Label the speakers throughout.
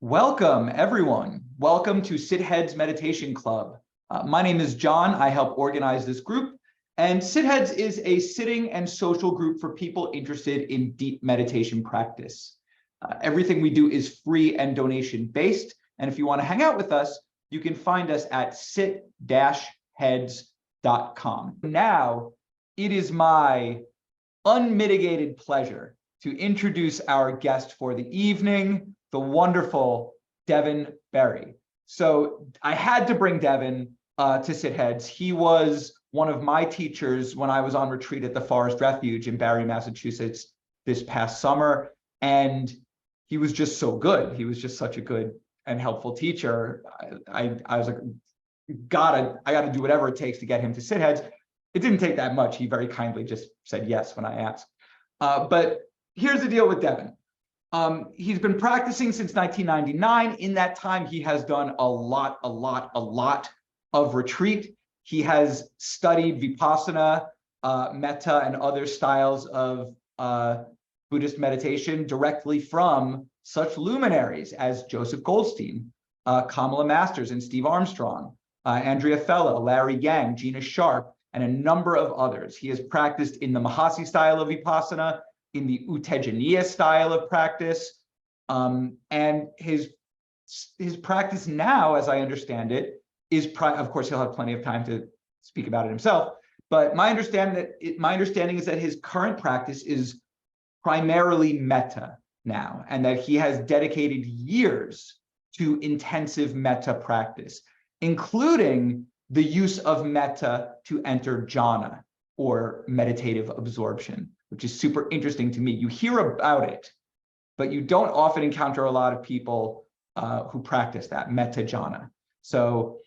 Speaker 1: Welcome, everyone. Welcome to Sit Heads Meditation Club. My name is John. I help organize this group. And Sit Heads is a sitting and social group for people interested in deep meditation practice. Everything we do is free and donation-based. And if you want to hang out with us, you can find us at sit-heads.com. Now, it is my unmitigated pleasure to introduce our guest for the evening, the wonderful Devin Berry. So I had to bring Devin to Sit Heads. He was one of my teachers when I was on retreat at the Forest Refuge in Barre, Massachusetts this past summer. And he was just so good. He was just such a good and helpful teacher. I was like, I gotta do whatever it takes to get him to Sit Heads. It didn't take that much. He very kindly just said yes when I asked. But here's the deal with Devin. He's been practicing since 1999. In that time, he has done a lot of retreat. He has studied Vipassana, Metta, and other styles of Buddhist meditation directly from such luminaries as Joseph Goldstein, Kamala Masters and Steve Armstrong, Andrea Fella, Larry Yang, Gina Sharp, and a number of others. He has practiced in the Mahasi style of Vipassana, in the Metta-jhana style of practice, and his practice now, as I understand it, is of course he'll have plenty of time to speak about it himself. But my understanding is that his current practice is primarily metta now, and that he has dedicated years to intensive metta practice, including the use of metta to enter jhana, or meditative absorption, which is super interesting to me. You hear about it, but you don't often encounter a lot of people who practice that, metta-jhana. So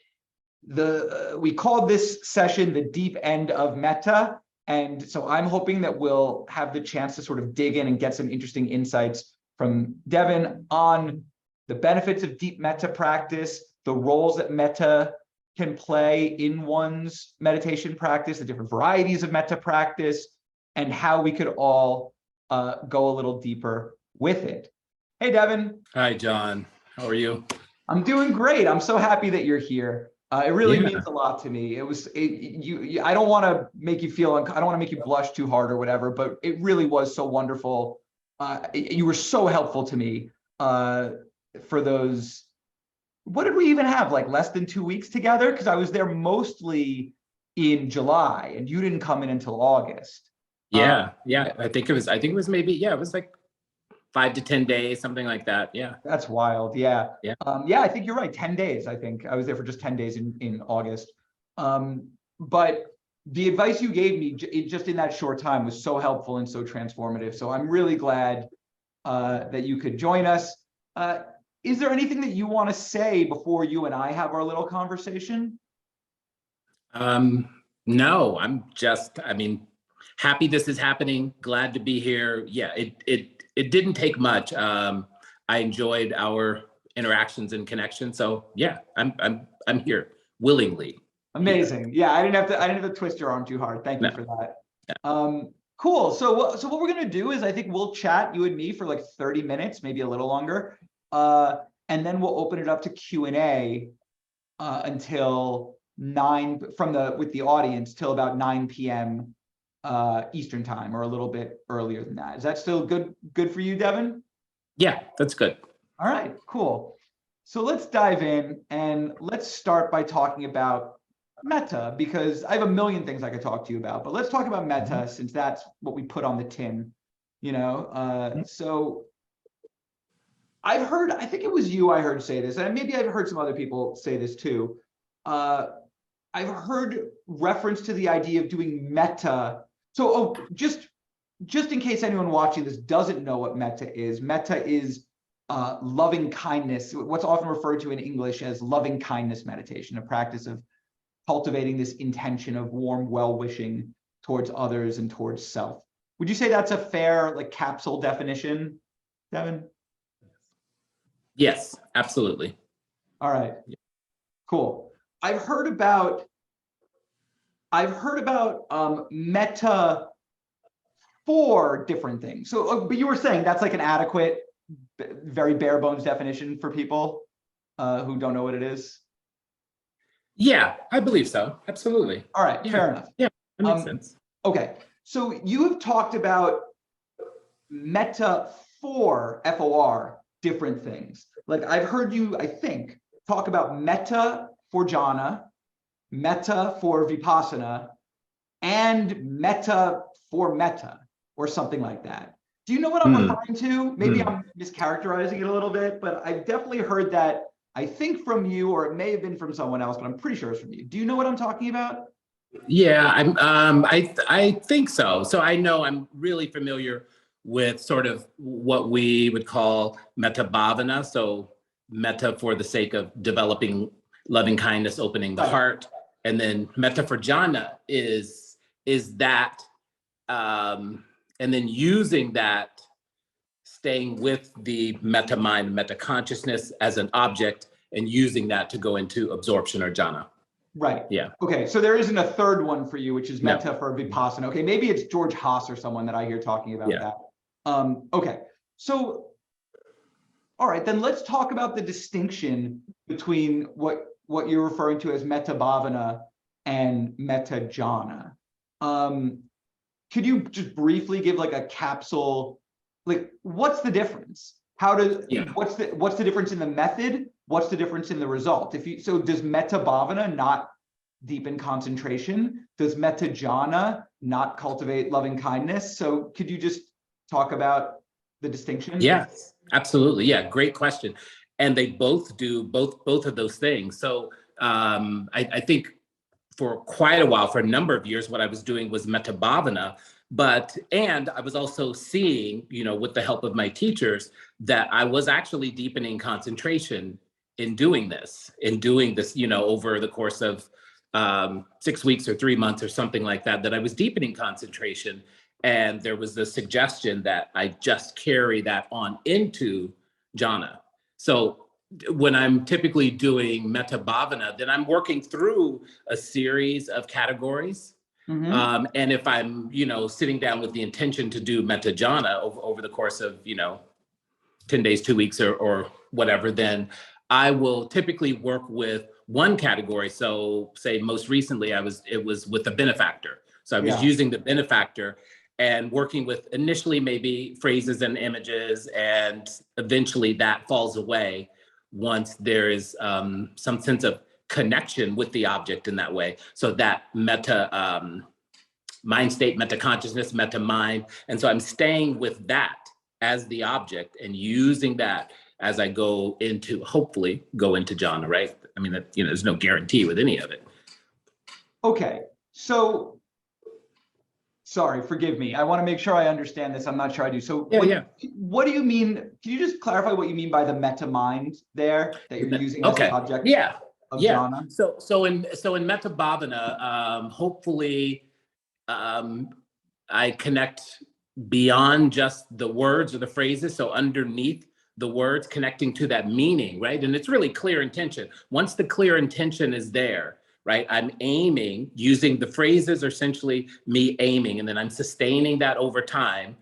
Speaker 1: we called this session the deep end of metta. And so I'm hoping that we'll have the chance to sort of dig in and get some interesting insights from Devin on the benefits of deep metta practice, the roles that metta can play in one's meditation practice, the different varieties of metta practice, and how we could all go a little deeper with it. Hey, Devin.
Speaker 2: Hi, John. How are you?
Speaker 1: I'm doing great. I'm so happy that you're here. It really means a lot to me. I don't want to make you feel, I don't want to make you blush too hard or whatever, but it really was so wonderful. You were so helpful to me for those. What did we even have, like less than 2 weeks together? Because I was there mostly in July and you didn't come in until August.
Speaker 2: Yeah. I think it was maybe, it was like 5 to 10 days, something like that. Yeah.
Speaker 1: That's wild. Yeah. I think you're right. 10 days. I think I was there for just 10 days in August. But the advice you gave me just in that short time was so helpful and so transformative. So I'm really glad that you could join us. Is there anything that you want to say before you and I have our little conversation?
Speaker 2: No, I'm just, happy this is happening. Glad to be here. Yeah, it didn't take much. I enjoyed our interactions and connections. So yeah, I'm here willingly.
Speaker 1: Amazing. Yeah, I didn't have to twist your arm too hard. Thank you for that. Yeah. Cool. So what we're gonna do is I think we'll chat, you and me, for like 30 minutes, maybe a little longer. And then we'll open it up to Q&A until 9 with the audience till about 9 p.m. Eastern time, or a little bit earlier than that. Is that still good for you, Devin?
Speaker 2: Yeah, that's good.
Speaker 1: All right, cool. So let's dive in and let's start by talking about metta, because I have a million things I could talk to you about, but let's talk about metta since that's what we put on the tin, So I've heard, I think it was you I heard say this, and maybe I've heard some other people say this too. I've heard reference to the idea of doing metta. So just in case anyone watching this doesn't know what metta is loving kindness, what's often referred to in English as loving kindness meditation, a practice of cultivating this intention of warm well-wishing towards others and towards self. Would you say that's a fair, like, capsule definition, Devin?
Speaker 2: Yes, absolutely.
Speaker 1: All right, cool. I've heard about metta for different things. So, but you were saying that's like an adequate very bare bones definition for people who don't know what it is?
Speaker 2: Yeah, I believe so. Absolutely.
Speaker 1: All right,
Speaker 2: Yeah.
Speaker 1: fair enough.
Speaker 2: Yeah, that makes sense.
Speaker 1: Okay, so you have talked about metta for FOR different things. Like I've heard you, I think, talk about metta for jhana, metta for vipassana, and metta for metta, or something like that. Do you know what I'm referring to? Maybe I'm mischaracterizing it a little bit, but I've definitely heard that, I think from you, or it may have been from someone else, but I'm pretty sure it's from you. Do you know what I'm talking about?
Speaker 2: Yeah, I think so. So I know I'm really familiar with sort of what we would call metta-bhavana. So metta for the sake of developing loving kindness, opening the
Speaker 1: Right.
Speaker 2: heart, and then metta for jhana is that, and then using that, staying with the metta mind, metta consciousness as an object, and using that to go into absorption or jhana.
Speaker 1: Right.
Speaker 2: Yeah.
Speaker 1: Okay, so there isn't a third one for you, which is
Speaker 2: No.
Speaker 1: metta for vipassana. Okay, maybe it's George Haas or someone that I hear talking about
Speaker 2: Yeah.
Speaker 1: that. Okay, so all right, then let's talk about the distinction between what you're referring to as metta-bhavana and metta-jhana. Could you just briefly give like a capsule, like what's the difference? What's the difference in the method? What's the difference in the result? So does metta-bhavana not deepen concentration? Does metta-jhana not cultivate loving kindness? So could you just talk about the distinction?
Speaker 2: Yes, absolutely. Yeah, great question. And they both do both of those things. So I think for quite a while, for a number of years, what I was doing was metta-bhavana, and I was also seeing, with the help of my teachers, that I was actually deepening concentration in doing this, over the course of 6 weeks or 3 months or something like that, that I was deepening concentration. And there was the suggestion that I just carry that on into jhana. So when I'm typically doing metta-bhavana, then I'm working through a series of categories.
Speaker 1: Mm-hmm.
Speaker 2: And if I'm, sitting down with the intention to do metta-jhana over the course of, 10 days, 2 weeks or whatever, then I will typically work with one category. So say most recently, it was with the benefactor. So I was using the benefactor and working with initially maybe phrases and images, and eventually that falls away once there is some sense of connection with the object in that way. So that metta mind state, metta consciousness, metta mind. And so I'm staying with that as the object and using that as I hopefully go into jhana, right? I mean, there's no guarantee with any of it.
Speaker 1: Okay, so sorry, forgive me. I want to make sure I understand this. I'm not sure I do. So what do you mean? Can you just clarify what you mean by the metta mind there that you're using as the object of jhana?
Speaker 2: So in metta-bhavana, hopefully I connect beyond just the words or the phrases. So underneath the words, connecting to that meaning, right? And it's really clear intention. Once the clear intention is there, right? I'm aiming, using the phrases are essentially me aiming, and then I'm sustaining that over time,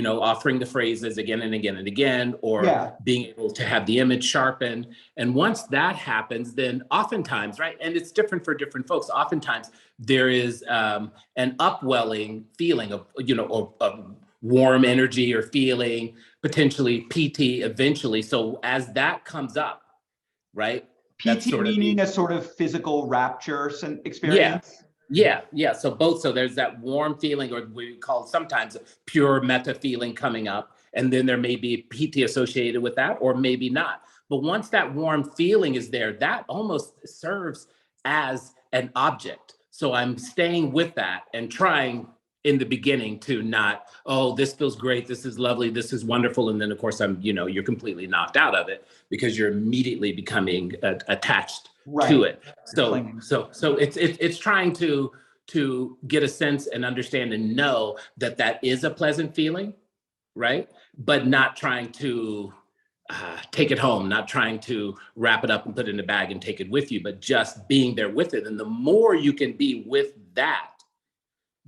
Speaker 2: offering the phrases again and again and again, or being able to have the image sharpened. And once that happens, then oftentimes, right? And it's different for different folks. Oftentimes there is an upwelling feeling of, of warm energy or feeling, potentially PT eventually. So as that comes up, right?
Speaker 1: PT meaning a sort of physical rapture experience?
Speaker 2: Yeah. So there's that warm feeling, or we call sometimes a pure metta feeling coming up. And then there may be PT associated with that, or maybe not. But once that warm feeling is there, that almost serves as an object. So I'm staying with that and trying in the beginning to not, this feels great, this is lovely, this is wonderful. And then of course you're completely knocked out of it because you're immediately becoming attached to it. So it's trying to get a sense and understand and know that is a pleasant feeling, right? But not trying to take it home, not trying to wrap it up and put it in a bag and take it with you, but just being there with it. And the more you can be with that,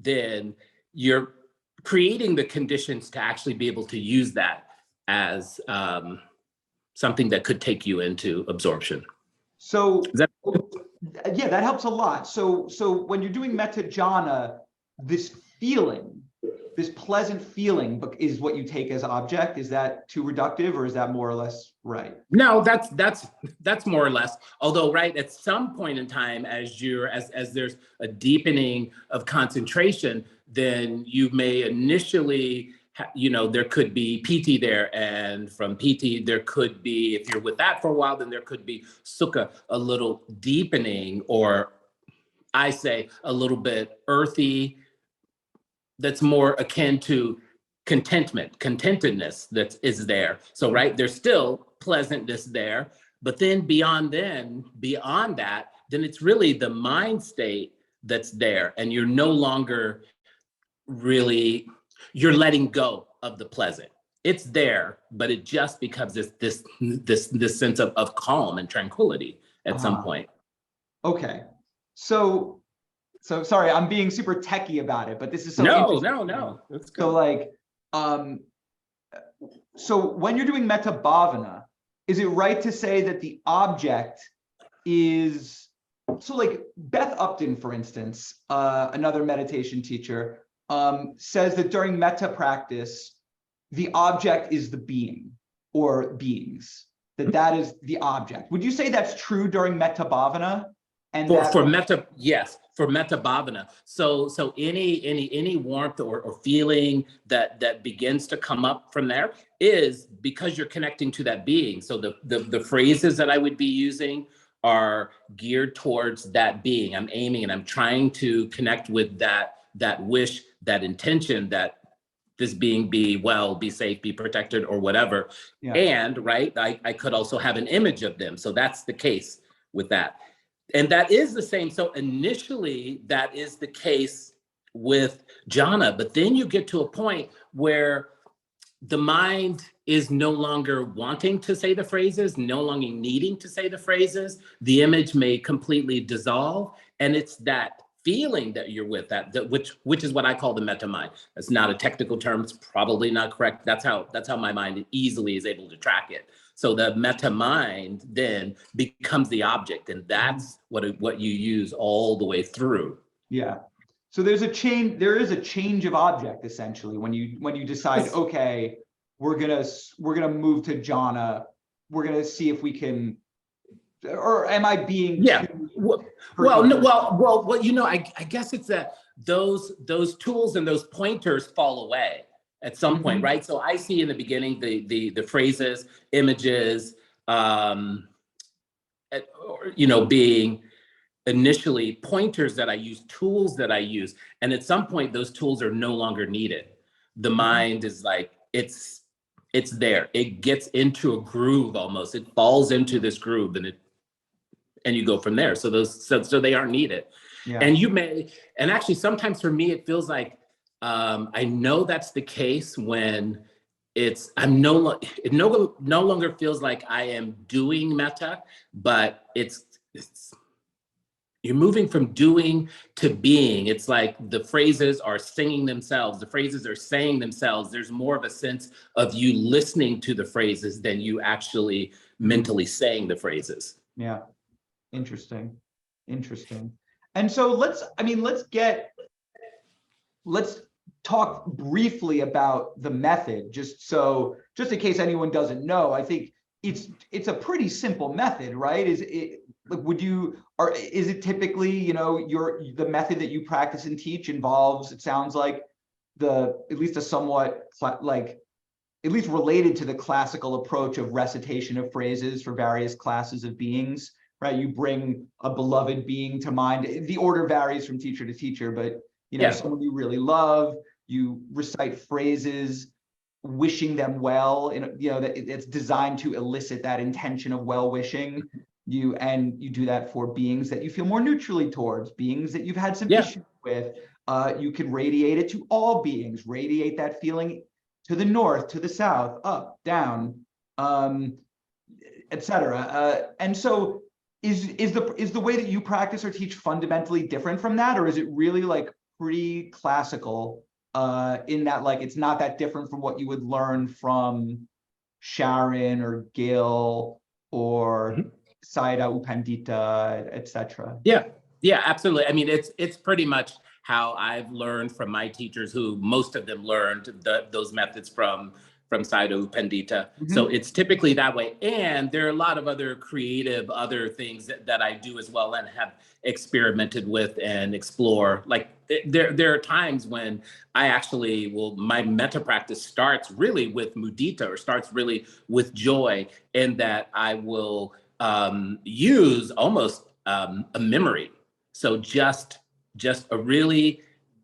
Speaker 2: then you're creating the conditions to actually be able to use that as something that could take you into absorption.
Speaker 1: So
Speaker 2: Is that
Speaker 1: yeah, that helps a lot. So when you're doing metta-jhana, this feeling, this pleasant feeling is what you take as object. Is that too reductive, or is that more or less right?
Speaker 2: No, that's more or less. Although, right, at some point in time, as there's a deepening of concentration, then you may initially, there could be PT there, and from PT there could be, if you're with that for a while, then there could be sukha, a little deepening, or I say a little bit earthy, that's more akin to contentedness that is there. So, right, there's still pleasantness there, but then beyond that, then it's really the mind state that's there, and you're no longer really, you're letting go of the pleasant. It's there, but it just becomes this sense of calm and tranquility at some point.
Speaker 1: Okay, so sorry, I'm being super techie about it, but this is so interesting.
Speaker 2: No, that's good.
Speaker 1: So like, so when you're doing metta-bhavana, is it right to say that the object is, so like Beth Upton, for instance, another meditation teacher, says that during metta practice, the object is the being or beings, that is the object. Would you say that's true during metta-bhavana? And
Speaker 2: for metta-bhavana. So any warmth or feeling that begins to come up from there is because you're connecting to that being. So the phrases that I would be using are geared towards that being. I'm aiming and I'm trying to connect with that wish, that intention, that this being be well, be safe, be protected, or whatever. Yeah. And right, I could also have an image of them. So that's the case with that. And that is the same. So initially, that is the case with jhana, but then you get to a point where the mind is no longer wanting to say the phrases, no longer needing to say the phrases. The image may completely dissolve, and it's that feeling that you're with, which is what I call the metta mind. That's not a technical term. It's probably not correct. That's how my mind easily is able to track it. So the metta mind then becomes the object, and that's what you use all the way through. Yeah.
Speaker 1: So there is a change of object essentially when you decide, okay, we're gonna move to jhana. We're gonna see if we can, or am I being?
Speaker 2: Yeah. Well, I guess it's that those tools and those pointers fall away at some point, right? So I see in the beginning the phrases, images, being initially pointers that I use, tools that I use, and at some point those tools are no longer needed. The mind is like it's there. It gets into a groove almost. It falls into this groove, and you go from there. So they aren't needed. Yeah. And actually sometimes for me it feels like I know that's the case when it no longer feels like I am doing metta, but it's you're moving from doing to being. It's like the phrases are singing themselves. The phrases are saying themselves. There's more of a sense of you listening to the phrases than you actually mentally saying the phrases.
Speaker 1: Yeah. Interesting. And so let's talk briefly about the method, just in case anyone doesn't know. I think it's a pretty simple method, right? Is it typically, the method that you practice and teach involves, it sounds like, at least a somewhat at least related to the classical approach of recitation of phrases for various classes of beings, right? You bring a beloved being to mind. The order varies from teacher to teacher, but someone you really love, you recite phrases wishing them well, that it's designed to elicit that intention of well-wishing. You do that for beings that you feel more neutrally towards, beings that you've had some issues with. You can radiate it to all beings, radiate that feeling to the north, to the south, up, down, etc. And so is the way that you practice or teach fundamentally different from that, or is it really like pretty classical in that, like, it's not that different from what you would learn from Sharon or Gil or Sayadaw U Pandita, etc.
Speaker 2: Yeah, absolutely. I mean, it's pretty much how I've learned from my teachers, who most of them learned those methods from Sayadaw Pandita. So it's typically that way. And there are a lot of other creative other things that I do as well and have experimented with and explore. Like there are times when I actually my metta practice starts really with mudita, or starts really with joy, and that I will use almost a memory. So just a really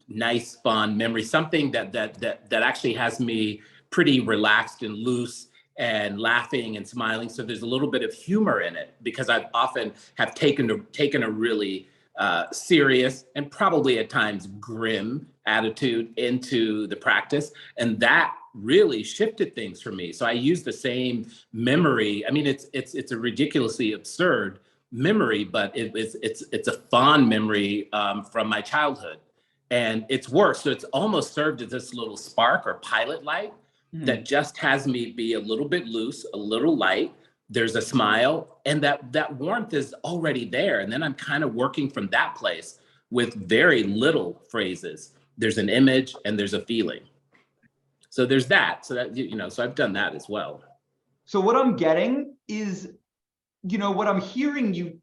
Speaker 2: nice, fun memory, something that actually has me pretty relaxed and loose and laughing and smiling. So there's a little bit of humor in it, because I've often have taken a really serious and probably at times grim attitude into the practice, and that really shifted things for me. So I use the same memory. I mean, it's a ridiculously absurd memory, but it's a fond memory from my childhood, and it's worked. So it's almost served as this little spark or pilot light that just has me be a little bit loose, a little light. There's a smile, and that warmth is already there. And then I'm kind of working from that place with very little phrases. There's an image and there's a feeling. So there's that. So that, so I've done that as well.
Speaker 1: So what I'm getting is, what I'm hearing you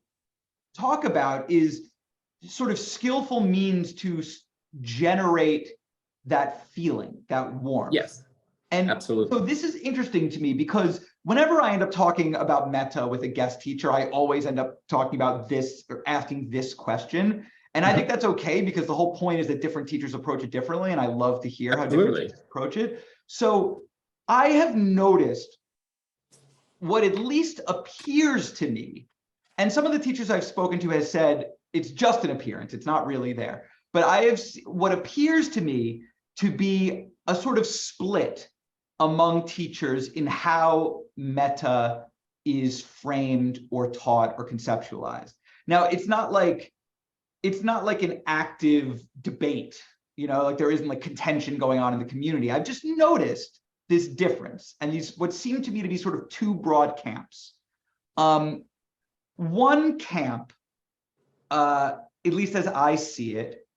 Speaker 1: talk about is sort of skillful means to generate that feeling, that warmth.
Speaker 2: Yes,
Speaker 1: and
Speaker 2: absolutely.
Speaker 1: So this is interesting to me, because whenever I end up talking about metta with a guest teacher, I always end up talking about this or asking this question. And I think that's okay, because the whole point is that different teachers approach it differently. And I love to hear how different teachers approach it. So I have noticed what at least appears to me, and some of the teachers I've spoken to has said it's just an appearance, it's not really there. But I have what appears to me to be a sort of split among teachers in how metta is framed or taught or conceptualized. Now, it's not like an active debate, like there isn't like contention going on in the community. I've just noticed this difference, and these what seem to me to be sort of two broad camps. One camp, at least as I see it,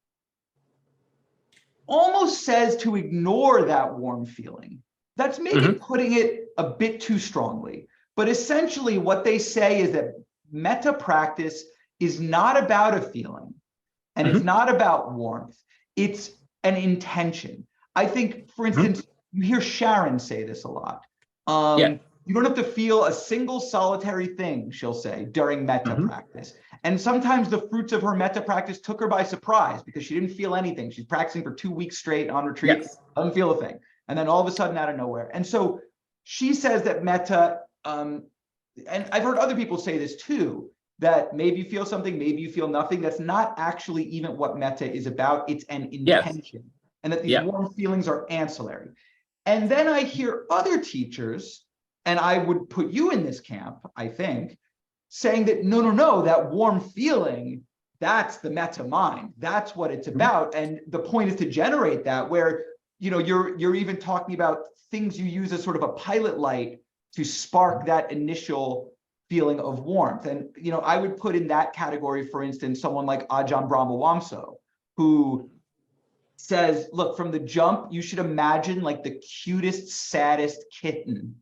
Speaker 1: almost says to ignore that warm feeling. That's maybe putting it a bit too strongly. But essentially what they say is that metta practice is not about a feeling, and it's not about warmth. It's an intention. I think, for instance, you hear Sharon say this a lot. You don't have to feel a single solitary thing, she'll say, during metta practice. And sometimes the fruits of her metta practice took her by surprise, because she didn't feel anything. She's practicing for 2 weeks straight on retreat, doesn't feel a thing. And then all of a sudden, out of nowhere. And so she says that metta, and I've heard other people say this too, that maybe you feel something, maybe you feel nothing. That's not actually even what metta is about. It's an intention. And that these warm feelings are ancillary. And then I hear other teachers, and I would put you in this camp, I think, saying that no, that warm feeling, that's the metta mind. That's what it's about. And the point is to generate that, where you're even talking about things you use as sort of a pilot light to spark that initial feeling of warmth. And I would put in that category, for instance, someone like Ajahn Brahmawamsa, who says, look, from the jump, you should imagine like the cutest, saddest kitten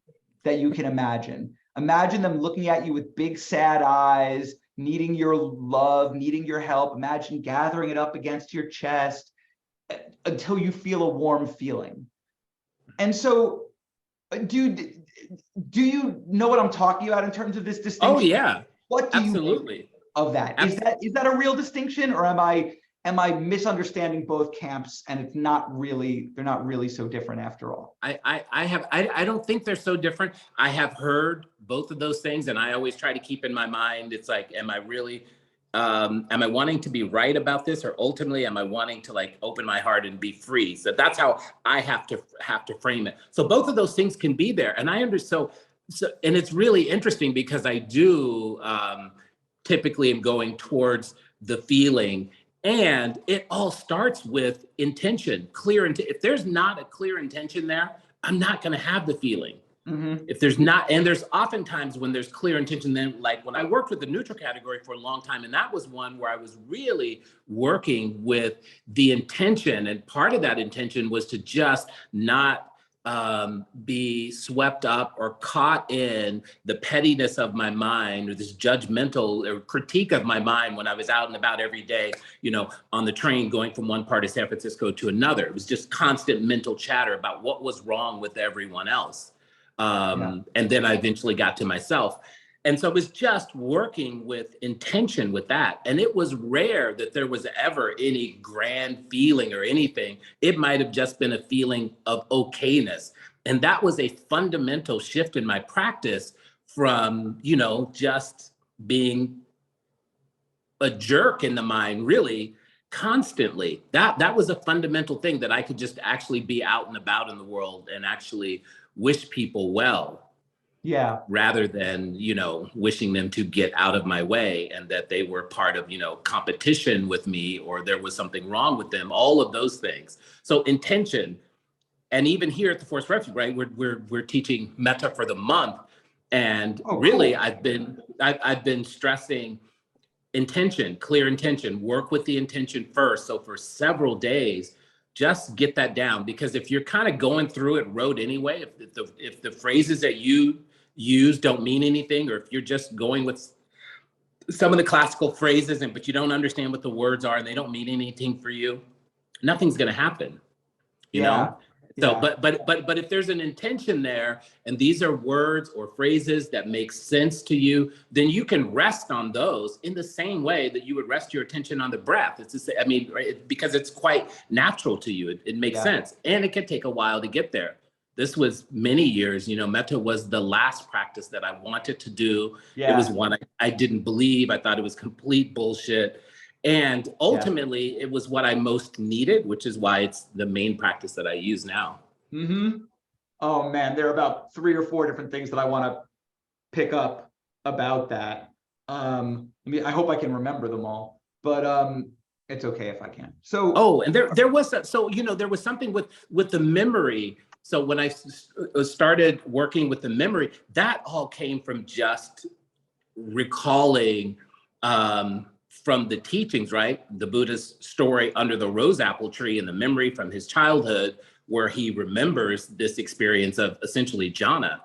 Speaker 1: that you can imagine. Imagine them looking at you with big, sad eyes, needing your love, needing your help. Imagine gathering it up against your chest until you feel a warm feeling. And so do you know what I'm talking about in terms of this distinction?
Speaker 2: Oh yeah.
Speaker 1: What do you make of that? Is that a real distinction, or am I misunderstanding both camps, and they're not really so different after all?
Speaker 2: I don't think they're so different. I have heard both of those things, and I always try to keep in my mind, it's like, am I wanting to be right about this, or ultimately am I wanting to like open my heart and be free? So that's how I have to frame it. So both of those things can be there. And I understand. So and it's really interesting, because I do typically am going towards the feeling, and it all starts with intention, clear. If there's not a clear intention there, I'm not going to have the feeling. If there's not, and there's oftentimes when there's clear intention, then like when I worked with the neutral category for a long time, and that was one where I was really working with the intention. And part of that intention was to just not be swept up or caught in the pettiness of my mind, or this judgmental or critique of my mind when I was out and about every day, you know, on the train going from one part of San Francisco to another. It was just constant mental chatter about what was wrong with everyone else. And then I eventually got to myself. And so it was just working with intention with that. And it was rare that there was ever any grand feeling or anything. It might have just been a feeling of okayness. And that was a fundamental shift in my practice from, you know, just being a jerk in the mind, really constantly. That was a fundamental thing, that I could just actually be out and about in the world and actually wish people well.
Speaker 1: Yeah.
Speaker 2: Rather than, you know, wishing them to get out of my way and that they were part of, you know, competition with me, or there was something wrong with them, all of those things. So intention. And even here at the Forest Refuge, right, we're teaching metta for the month. And really, cool. I've been stressing intention, clear intention, work with the intention first. So for several days, just get that down, because if you're kind of going through it rote anyway, if the phrases that you use don't mean anything, or if you're just going with some of the classical phrases but you don't understand what the words are and they don't mean anything for you, nothing's going to happen, you know? So, but if there's an intention there, and these are words or phrases that make sense to you, then you can rest on those in the same way that you would rest your attention on the breath. It's just, I mean, right, because it's quite natural to you. It makes sense, and it can take a while to get there. This was many years, you know, metta was the last practice that I wanted to do. It was one I didn't believe. I thought it was complete bullshit. And ultimately, it was what I most needed, which is why it's the main practice that I use now.
Speaker 1: Oh, man, there are about 3 or 4 different things that I want to pick up about that. I mean, I hope I can remember them all, but it's okay if I can't. So,
Speaker 2: and there was so, you know, there was something with the memory. So when I started working with the memory, that all came from just recalling from the teachings, right? The Buddha's story under the rose apple tree, and the memory from his childhood, where he remembers this experience of essentially jhana.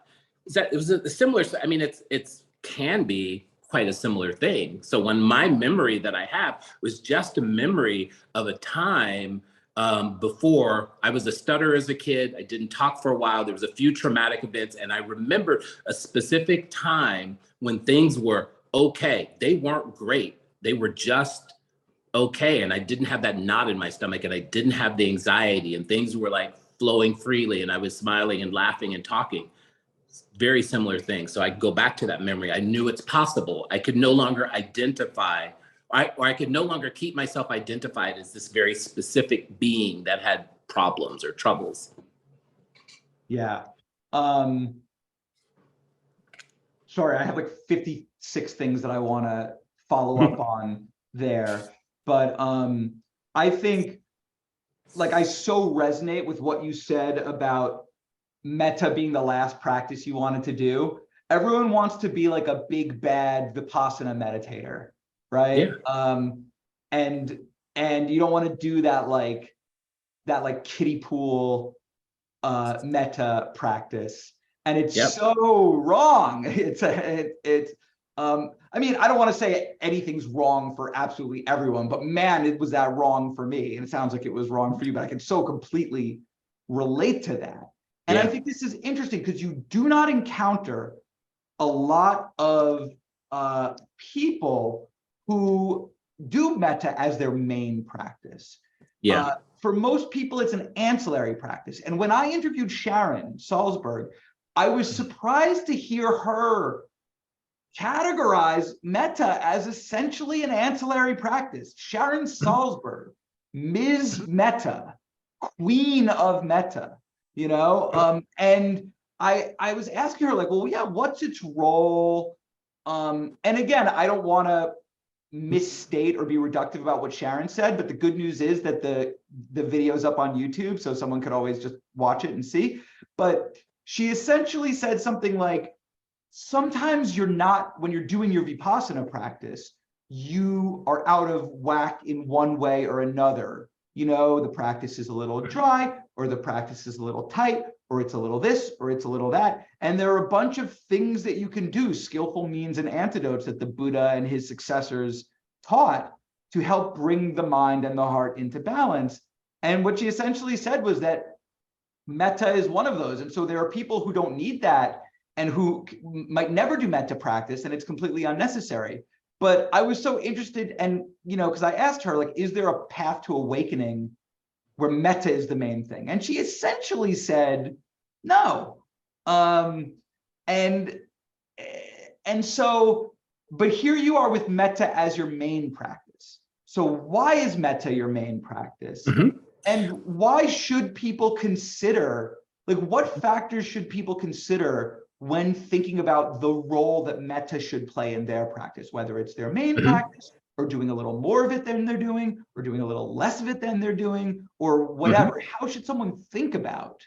Speaker 2: It was a similar, I mean, it's can be quite a similar thing. So when my memory that I have was just a memory of a time before I was a stutterer as a kid, I didn't talk for a while, there was a few traumatic events, and I remember a specific time when things were okay. They weren't great. They were just okay. And I didn't have that knot in my stomach, and I didn't have the anxiety, and things were like flowing freely, and I was smiling and laughing and talking. Very similar thing. So I go back to that memory. I knew it's possible. I could no longer identify, or I could no longer keep myself identified as this very specific being that had problems or troubles.
Speaker 1: Yeah. Sorry, I have like 56 things that I want to follow up on there. But I think, like, I so resonate with what you said about metta being the last practice you wanted to do. Everyone wants to be like a big bad Vipassana meditator, right? And you don't want to do that like kiddie pool metta practice. And it's so wrong. I mean, I don't want to say anything's wrong for absolutely everyone, but man, it was that wrong for me. And it sounds like it was wrong for you, but I can so completely relate to that. And I think this is interesting because you do not encounter a lot of people who do metta as their main practice. For most people, it's an ancillary practice. And when I interviewed Sharon Salzberg, I was surprised to hear her categorize metta as essentially an ancillary practice. Sharon Salzberg, Ms. Metta, Queen of Metta, you know? And I was asking her, like, well, yeah, what's its role? And again, I don't want to misstate or be reductive about what Sharon said, but the good news is that the video's up on YouTube, so someone could always just watch it and see. But she essentially said something like, sometimes you're not, when you're doing your Vipassana practice, you are out of whack in one way or another. You know, the practice is a little dry, or the practice is a little tight, or it's a little this, or it's a little that. And there are a bunch of things that you can do, skillful means and antidotes that the Buddha and his successors taught to help bring the mind and the heart into balance. And what she essentially said was that metta is one of those. And so there are people who don't need that and who might never do metta practice, and it's completely unnecessary. But I was so interested, and because I asked her, like, is there a path to awakening where metta is the main thing? And she essentially said, no. And so, but here you are with metta as your main practice. So why is metta your main practice?
Speaker 2: Mm-hmm.
Speaker 1: And why should people consider, like, what factors should people consider when thinking about the role that metta should play in their practice, whether it's their main practice, or doing a little more of it than they're doing, or doing a little less of it than they're doing, or whatever? How should someone think about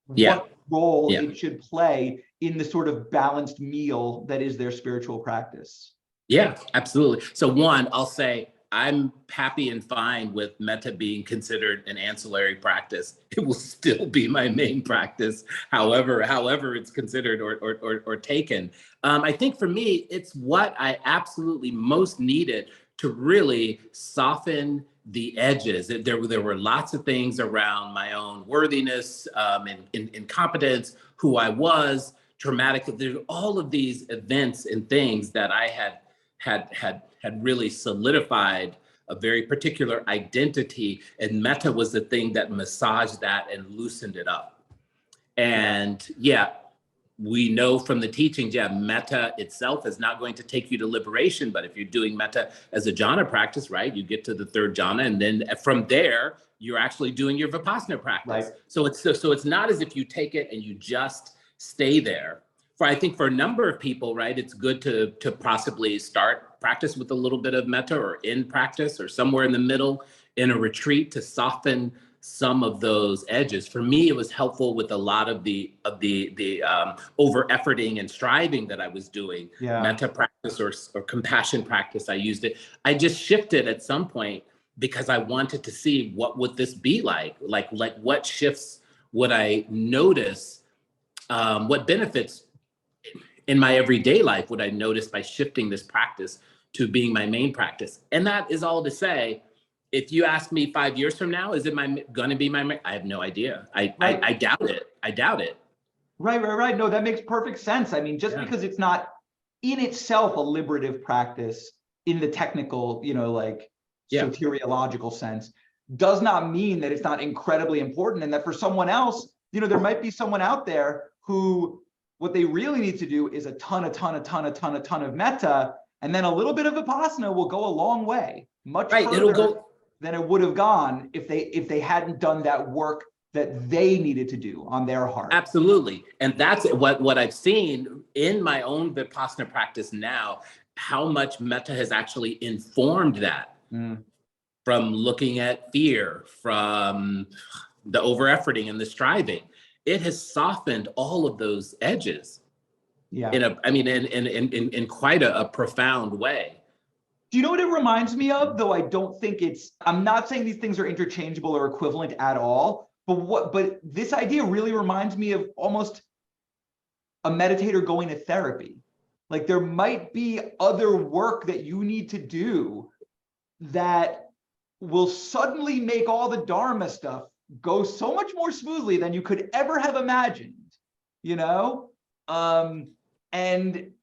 Speaker 1: what role it should play in the sort of balanced meal that is their spiritual practice?
Speaker 2: Yeah, absolutely. So one, I'll say, I'm happy and fine with metta being considered an ancillary practice. It will still be my main practice, however it's considered or taken. I think for me, it's what I absolutely most needed to really soften the edges. There were lots of things around my own worthiness, incompetence, who I was, traumatic. There's all of these events and things that I had really solidified a very particular identity, and metta was the thing that massaged that and loosened it up. And we know from the teachings, metta itself is not going to take you to liberation, but if you're doing metta as a jhana practice, right, you get to the third jhana, and then from there, you're actually doing your Vipassana practice. Right. So it's not as if you take it and you just stay there. I think for a number of people, right, it's good to possibly start practice with a little bit of metta, or in practice, or somewhere in the middle in a retreat to soften some of those edges. For me, it was helpful with a lot of the over efforting and striving that I was doing. Metta practice or compassion practice, I used it. I just shifted at some point because I wanted to see what would this be like what shifts would I notice, what benefits in my everyday life would I notice by shifting this practice to being my main practice. And that is all to say, if you ask me 5 years from now, is it going to be my, I have no idea. I doubt it. I doubt it.
Speaker 1: Right. No, that makes perfect sense. I mean, just because it's not in itself a liberative practice in the technical, soteriological sense, does not mean that it's not incredibly important. And that for someone else, there might be someone out there who, what they really need to do is a ton of metta, and then a little bit of Vipassana will go a long way, much further than it would have gone if they hadn't done that work that they needed to do on their heart.
Speaker 2: Absolutely. And that's what I've seen in my own Vipassana practice now, how much metta has actually informed that. From looking at fear, from the over-efforting and the striving. It has softened all of those edges in quite a profound way.
Speaker 1: Do you know what it reminds me of? Though I don't think I'm not saying these things are interchangeable or equivalent at all, but this idea really reminds me of almost a meditator going to therapy. Like, there might be other work that you need to do that will suddenly make all the Dharma stuff go so much more smoothly than you could ever have imagined, and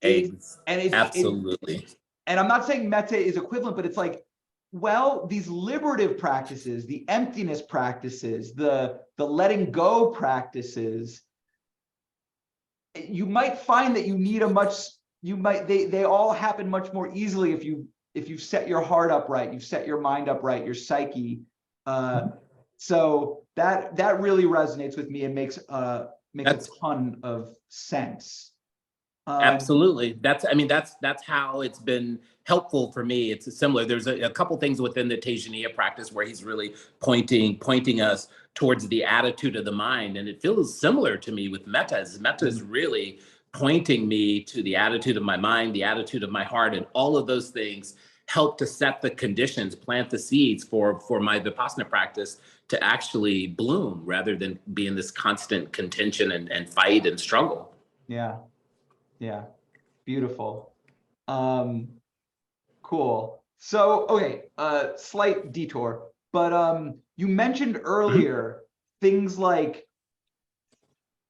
Speaker 1: it's
Speaker 2: absolutely.
Speaker 1: And I'm not saying metta is equivalent, but it's like, well, these liberative practices, the emptiness practices, the letting go practices, you might find that you need they all happen much more easily if you set your heart up right, you've set your mind up right, your psyche. So that really resonates with me and makes a ton of sense.
Speaker 2: Absolutely. That's how it's been helpful for me. It's similar. There's a couple things within the Tejaniya practice where he's really pointing us towards the attitude of the mind. And it feels similar to me with metta. Metta is really pointing me to the attitude of my mind, the attitude of my heart, and all of those things help to set the conditions, plant the seeds for my Vipassana practice to actually bloom rather than be in this constant contention and fight and struggle.
Speaker 1: Yeah. Yeah. Beautiful. Cool. So, okay, slight detour, but you mentioned earlier things like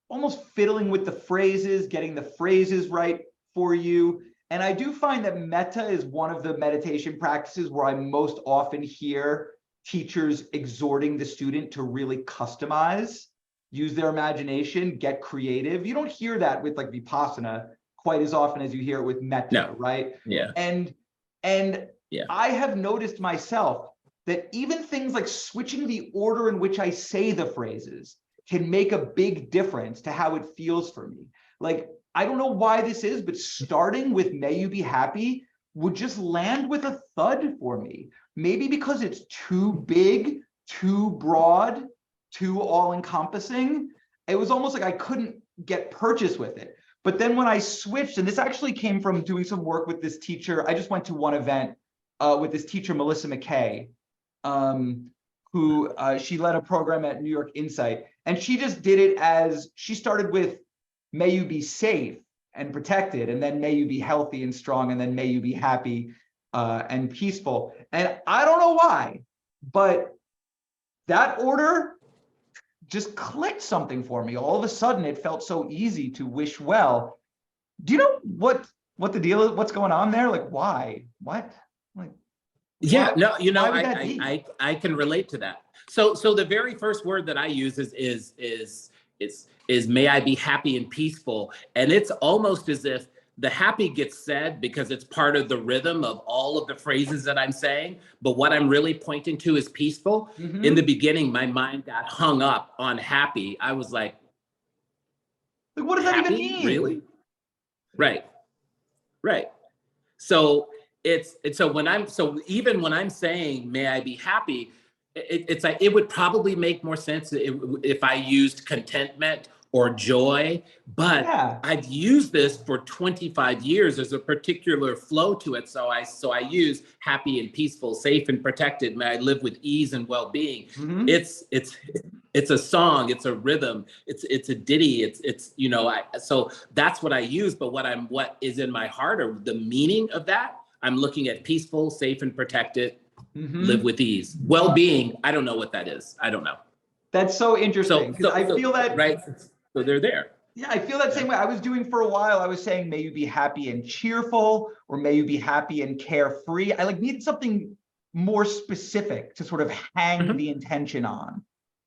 Speaker 1: almost fiddling with the phrases, getting the phrases right for you. And I do find that metta is one of the meditation practices where I most often hear teachers exhorting the student to really customize, use their imagination, get creative. You don't hear that with like Vipassana quite as often as you hear it with metta,
Speaker 2: No.
Speaker 1: right?
Speaker 2: Yeah.
Speaker 1: And
Speaker 2: yeah.
Speaker 1: I have noticed myself that even things like switching the order in which I say the phrases can make a big difference to how it feels for me. Like, I don't know why this is, but starting with "May you be happy" would just land with a thud for me. Maybe because it's too big, too broad, too all-encompassing. It was almost like I couldn't get purchase with it. But then when I switched, and this actually came from doing some work with this teacher, I just went to one event with this teacher, Melissa McKay, who she led a program at New York Insight. And she just did it as, she started with "May you be safe and protected," and then "May you be healthy and strong," and then "May you be happy and peaceful." And I don't know why, but that order just clicked something for me. All of a sudden, it felt so easy to wish well. Do you know what the deal is? What's going on there? Like, why? What? Like,
Speaker 2: yeah,
Speaker 1: why,
Speaker 2: no,
Speaker 1: why would that be?
Speaker 2: I can relate to that. So the very first word that I use is "may I be happy and peaceful," and it's almost as if the happy gets said because it's part of the rhythm of all of the phrases that I'm saying. But what I'm really pointing to is peaceful.
Speaker 1: Mm-hmm.
Speaker 2: In the beginning, my mind got hung up on happy. I was like,
Speaker 1: what does that even mean?
Speaker 2: Really? Right. So even when I'm saying "may I be happy," it's like it would probably make more sense if I used contentment or joy, but
Speaker 1: Yeah.
Speaker 2: I've used this for 25 years. There's a particular flow to it. So I use happy and peaceful, safe and protected. May I live with ease and well-being.
Speaker 1: Mm-hmm.
Speaker 2: It's a song, it's a rhythm, it's a ditty, so that's what I use. But what is in my heart, or the meaning of that, I'm looking at peaceful, safe and protected, live with ease, well-being. I don't know what that is. I don't know.
Speaker 1: That's so interesting, because I feel that,
Speaker 2: right. So they're there.
Speaker 1: Yeah, I feel that same way. I was doing for a while, I was saying "may you be happy and cheerful," or "may you be happy and carefree." I needed something more specific to sort of hang the intention on.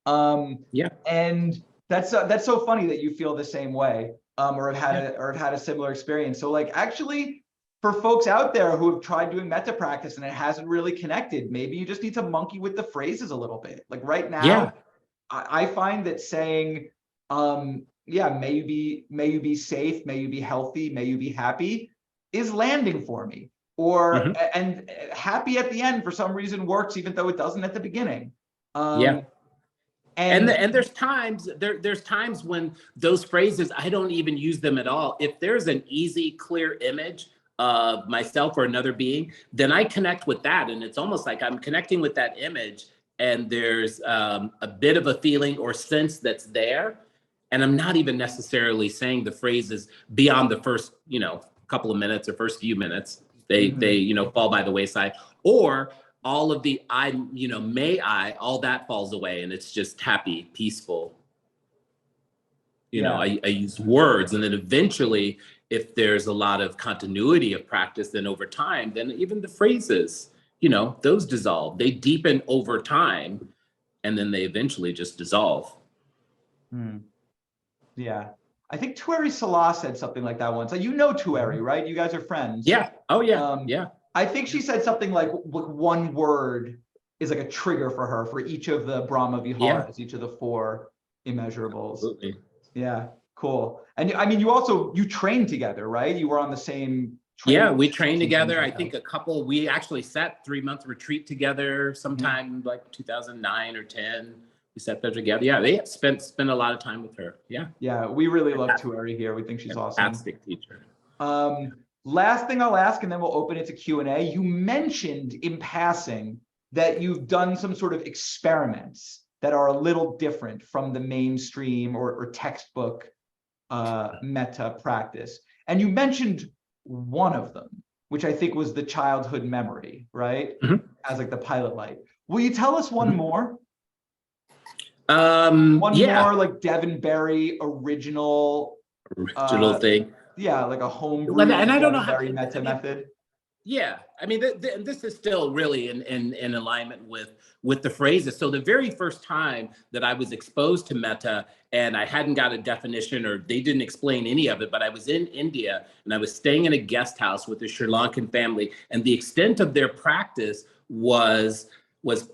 Speaker 1: And that's so funny that you feel the same way, or have had a similar experience. So actually, for folks out there who have tried doing metta practice and it hasn't really connected, maybe you just need to monkey with the phrases a little bit. Like right now, I find that saying, "may you be safe, may you be healthy, may you be happy," is landing for me. Or and happy at the end for some reason works, even though it doesn't at the beginning.
Speaker 2: And there's times when those phrases, I don't even use them at all. If there's an easy, clear image of myself or another being, then I connect with that. And it's almost like I'm connecting with that image, and there's a bit of a feeling or sense that's there. And I'm not even necessarily saying the phrases beyond the first, couple of minutes or first few minutes. They fall by the wayside. Or all of the may I, all that falls away, and it's just happy, peaceful. I use words, and then eventually, if there's a lot of continuity of practice, then over time, then even the phrases, those dissolve. They deepen over time, and then they eventually just dissolve.
Speaker 1: Yeah. I think Tueri Salah said something like that once. Tueri, right? You guys are friends.
Speaker 2: Yeah. Oh, yeah. Yeah.
Speaker 1: I think she said something like one word is like a trigger for her for each of the Brahma Viharas, each of the 4 immeasurables.
Speaker 2: Absolutely.
Speaker 1: Yeah. Cool. Cool. And I mean, you trained together, right? You were on the same
Speaker 2: Yeah,
Speaker 1: training.
Speaker 2: we trained together. I think we actually sat 3-month retreat together sometime like 2009 or 10. We sat there together. Yeah, they spent a lot of time with her. Yeah.
Speaker 1: Yeah, we really love Tuari here. We think she's awesome.
Speaker 2: Fantastic teacher.
Speaker 1: Last thing I'll ask, and then we'll open it to Q&A. You mentioned in passing that you've done some sort of experiments that are a little different from the mainstream or textbook metta practice. And you mentioned one of them, which I think was the childhood memory, right?
Speaker 2: Mm-hmm.
Speaker 1: As like the pilot light. Will you tell us one more?
Speaker 2: One
Speaker 1: more like Devin Berry original
Speaker 2: thing.
Speaker 1: Yeah, like a homebrew
Speaker 2: and I don't know
Speaker 1: Devin Berry metta method.
Speaker 2: Yeah, I mean, this is still really in alignment with the phrases. So the very first time that I was exposed to metta, and I hadn't got a definition, or they didn't explain any of it, but I was in India and I was staying in a guest house with a Sri Lankan family, and the extent of their practice was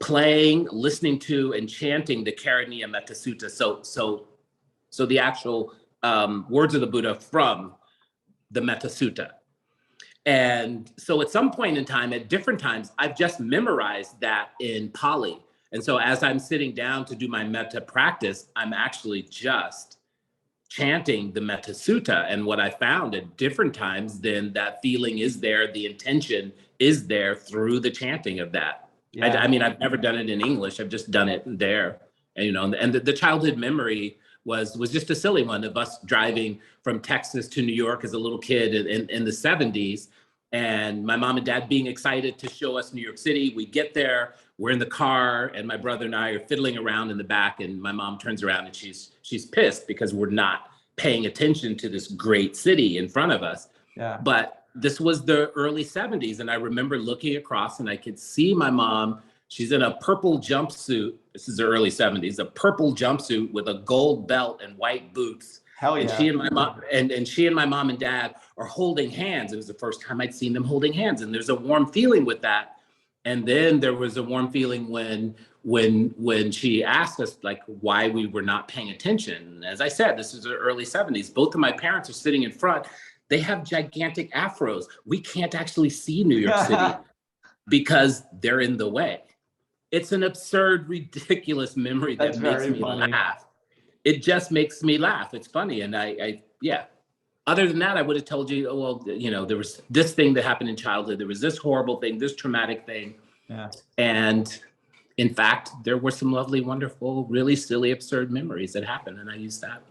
Speaker 2: playing, listening to, and chanting the Karaniya Metta Sutta. So the actual words of the Buddha from the Metta Sutta. And so at some point in time, at different times, I've just memorized that in Pali. And so as I'm sitting down to do my metta practice, I'm actually just chanting the Metta Sutta. And what I found at different times, then that feeling is there, the intention is there through the chanting of that. Yeah. I mean, I've never done it in English. I've just done it there. And, and the childhood memory was just a silly one of us driving from Texas to New York as a little kid in the 70s. And my mom and dad being excited to show us New York City. We get there, we're in the car, and my brother and I are fiddling around in the back, and my mom turns around and she's pissed because we're not paying attention to this great city in front of us. Yeah. But this was the early 70s, and I remember looking across and I could see my mom. She's in a purple jumpsuit. This is the early 70s, a purple jumpsuit with a gold belt and white boots. Hell yeah. And she and my mom and she and my mom and dad are holding hands. It was the first time I'd seen them holding hands. And there's a warm feeling with that. And then there was a warm feeling when she asked us like why we were not paying attention. As I said, this is the early 70s. Both of my parents are sitting in front. They have gigantic afros. We can't actually see New York City because they're in the way. It's an absurd, ridiculous memory that makes me laugh. It just makes me laugh. It's funny. And yeah. Other than that, I would have told you, oh, well, there was this thing that happened in childhood. There was this horrible thing, this traumatic thing. Yeah. And in fact, there were some lovely, wonderful, really silly, absurd memories that happened. And I used that.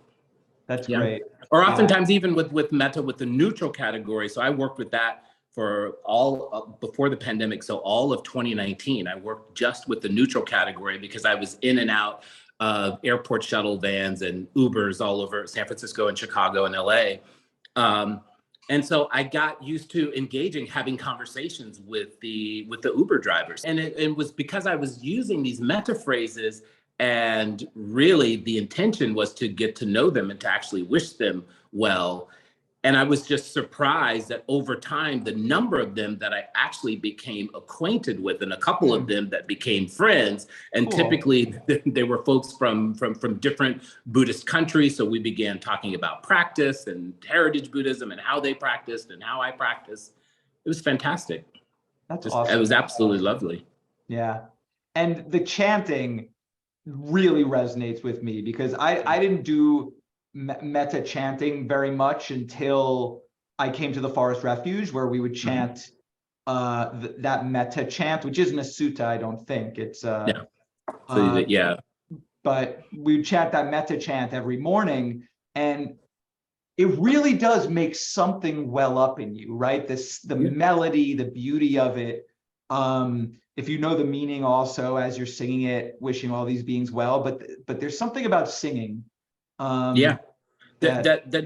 Speaker 1: That's great.
Speaker 2: Or oftentimes even with metta, with the neutral category. So I worked with that for all before the pandemic. So all of 2019, I worked just with the neutral category because I was in and out of airport shuttle vans and Ubers all over San Francisco and Chicago and LA. And so I got used to engaging, having conversations with the Uber drivers. And it was because I was using these metta phrases, and really the intention was to get to know them and to actually wish them well. And I was just surprised that over time, the number of them that I actually became acquainted with, and a couple of them that became friends. And typically they were folks from different Buddhist countries. So we began talking about practice and heritage Buddhism and how they practiced and how I practiced. It was fantastic.
Speaker 1: That's awesome.
Speaker 2: It was absolutely lovely.
Speaker 1: Yeah. And the chanting really resonates with me because I didn't do metta chanting very much until I came to the Forest Refuge, where we would chant that metta chant, which isn't a sutta, I don't think. It's but we would chant that metta chant every morning, and it really does make something well up in you, right? The melody, the beauty of it. If you know the meaning also as you're singing it, wishing all these beings well, but there's something about singing.
Speaker 2: That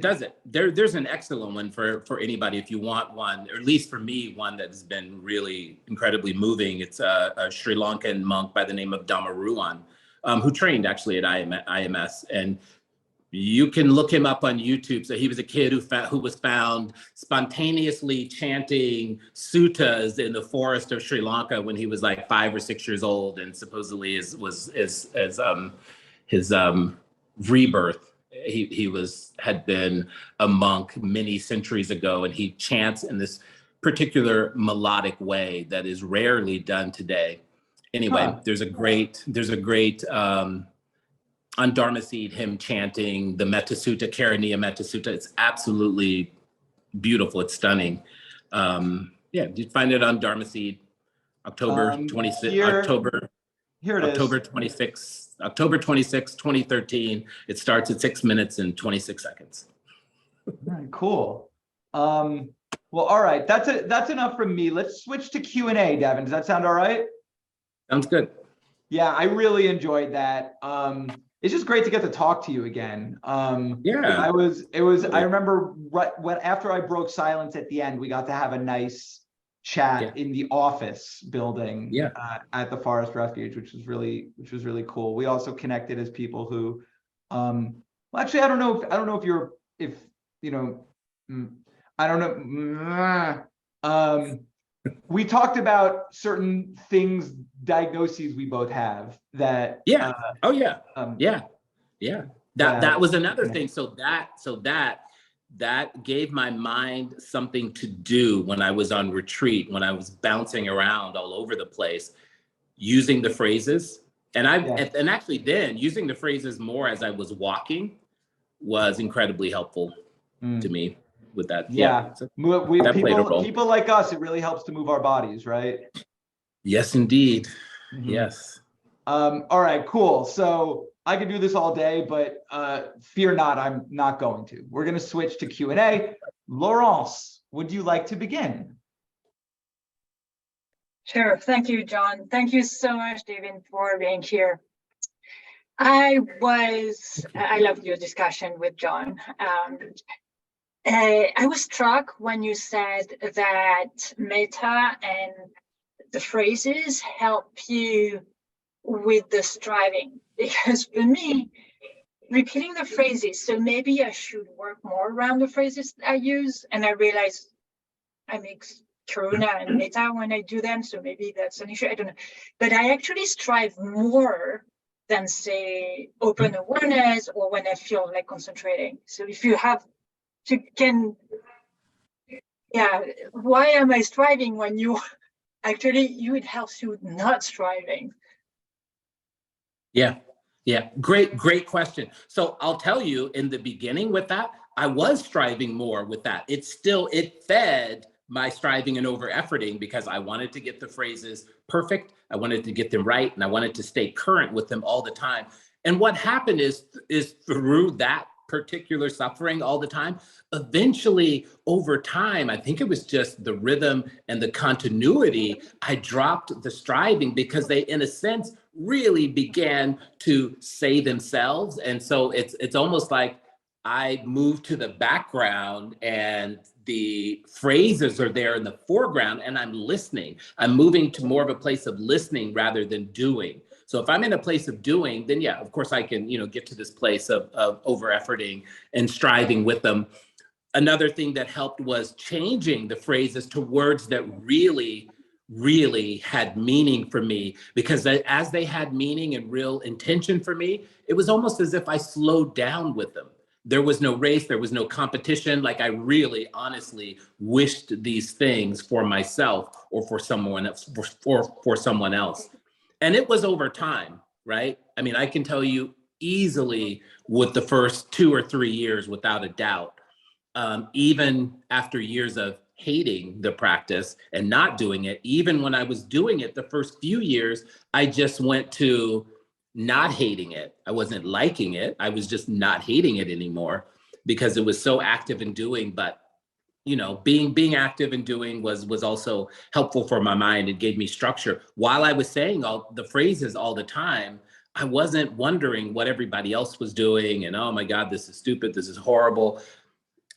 Speaker 2: does it. There's an excellent one for anybody if you want one, or at least for me, one that has been really incredibly moving. It's a Sri Lankan monk by the name of Dhammaruwan, who trained actually at IMS, and you can look him up on YouTube. So he was a kid who was found spontaneously chanting suttas in the forest of Sri Lanka when he was like 5 or 6 years old, and supposedly his rebirth. had been a monk many centuries ago, and he chants in this particular melodic way that is rarely done today. Anyway, there's a great on Dharma Seed, him chanting the Metta Sutta, Karaniya Metta Sutta. It's absolutely beautiful. It's stunning. You find it on Dharma Seed, October 26th,
Speaker 1: here it
Speaker 2: October
Speaker 1: is.
Speaker 2: 26th, October 26th, 2013. It starts at 6 minutes and 26 seconds.
Speaker 1: All right, cool. Well, all right, that's enough from me. Let's switch to Q&A, Devin. Does that sound all right?
Speaker 2: Sounds good.
Speaker 1: Yeah, I really enjoyed that. It's just great to get to talk to you again.
Speaker 2: Yeah.
Speaker 1: I remember after I broke silence at the end, we got to have a nice chat in the office building at the Forest Refuge, which was really cool. We also connected as people who, well, actually, I don't know if you know, I don't know. We talked about certain things, diagnoses we both have that.
Speaker 2: That was another thing. So that gave my mind something to do when I was on retreat, when I was bouncing around all over the place, using the phrases. And and actually then using the phrases more as I was walking was incredibly helpful to me with that.
Speaker 1: So people like us, it really helps to move our bodies, right?
Speaker 2: Yes, indeed. Yes.
Speaker 1: All right, cool. So I could do this all day, but fear not, I'm not going to. We're going to switch to Q&A. Laurence, would you like to begin?
Speaker 3: Sure. Thank you, John. Thank you so much, Devin, for being here. I loved your discussion with John. I was struck when you said that metta and the phrases help you with the striving, because for me, repeating the phrases, so maybe I should work more around the phrases I use, and I realize I mix karuna and metta when I do them, so maybe that's an issue, I don't know. But I actually strive more than, say, open awareness or when I feel like concentrating. So if you have why am I striving when you it helps you not striving?
Speaker 2: Yeah. Great question. So I'll tell you, in the beginning with that, I was striving more with that. It fed my striving and over efforting because I wanted to get the phrases perfect. I wanted to get them right. And I wanted to stay current with them all the time. And what happened is through that particular suffering all the time, eventually over time, I think it was just the rhythm and the continuity, I dropped the striving because they, in a sense, really began to say themselves. And so it's almost like I moved to the background and the phrases are there in the foreground and I'm listening. I'm moving to more of a place of listening rather than doing. So if I'm in a place of doing, then of course I can, get to this place of over efforting and striving with them. Another thing that helped was changing the phrases to words that really had meaning for me, because as they had meaning and real intention for me, it was almost as if I slowed down with them. There was no race, there was no competition. Like I really honestly wished these things for myself or for someone else, for someone else. And it was over time, right? I mean, I can tell you easily with the first 2 or 3 years, without a doubt, even after years of hating the practice and not doing it, even when I was doing it the first few years, I just went to not hating it. I wasn't liking it. I was just not hating it anymore because it was so active in doing. But being active and doing was also helpful for my mind. It gave me structure. While I was saying all the phrases all the time, I wasn't wondering what everybody else was doing and, oh my God, this is stupid, this is horrible.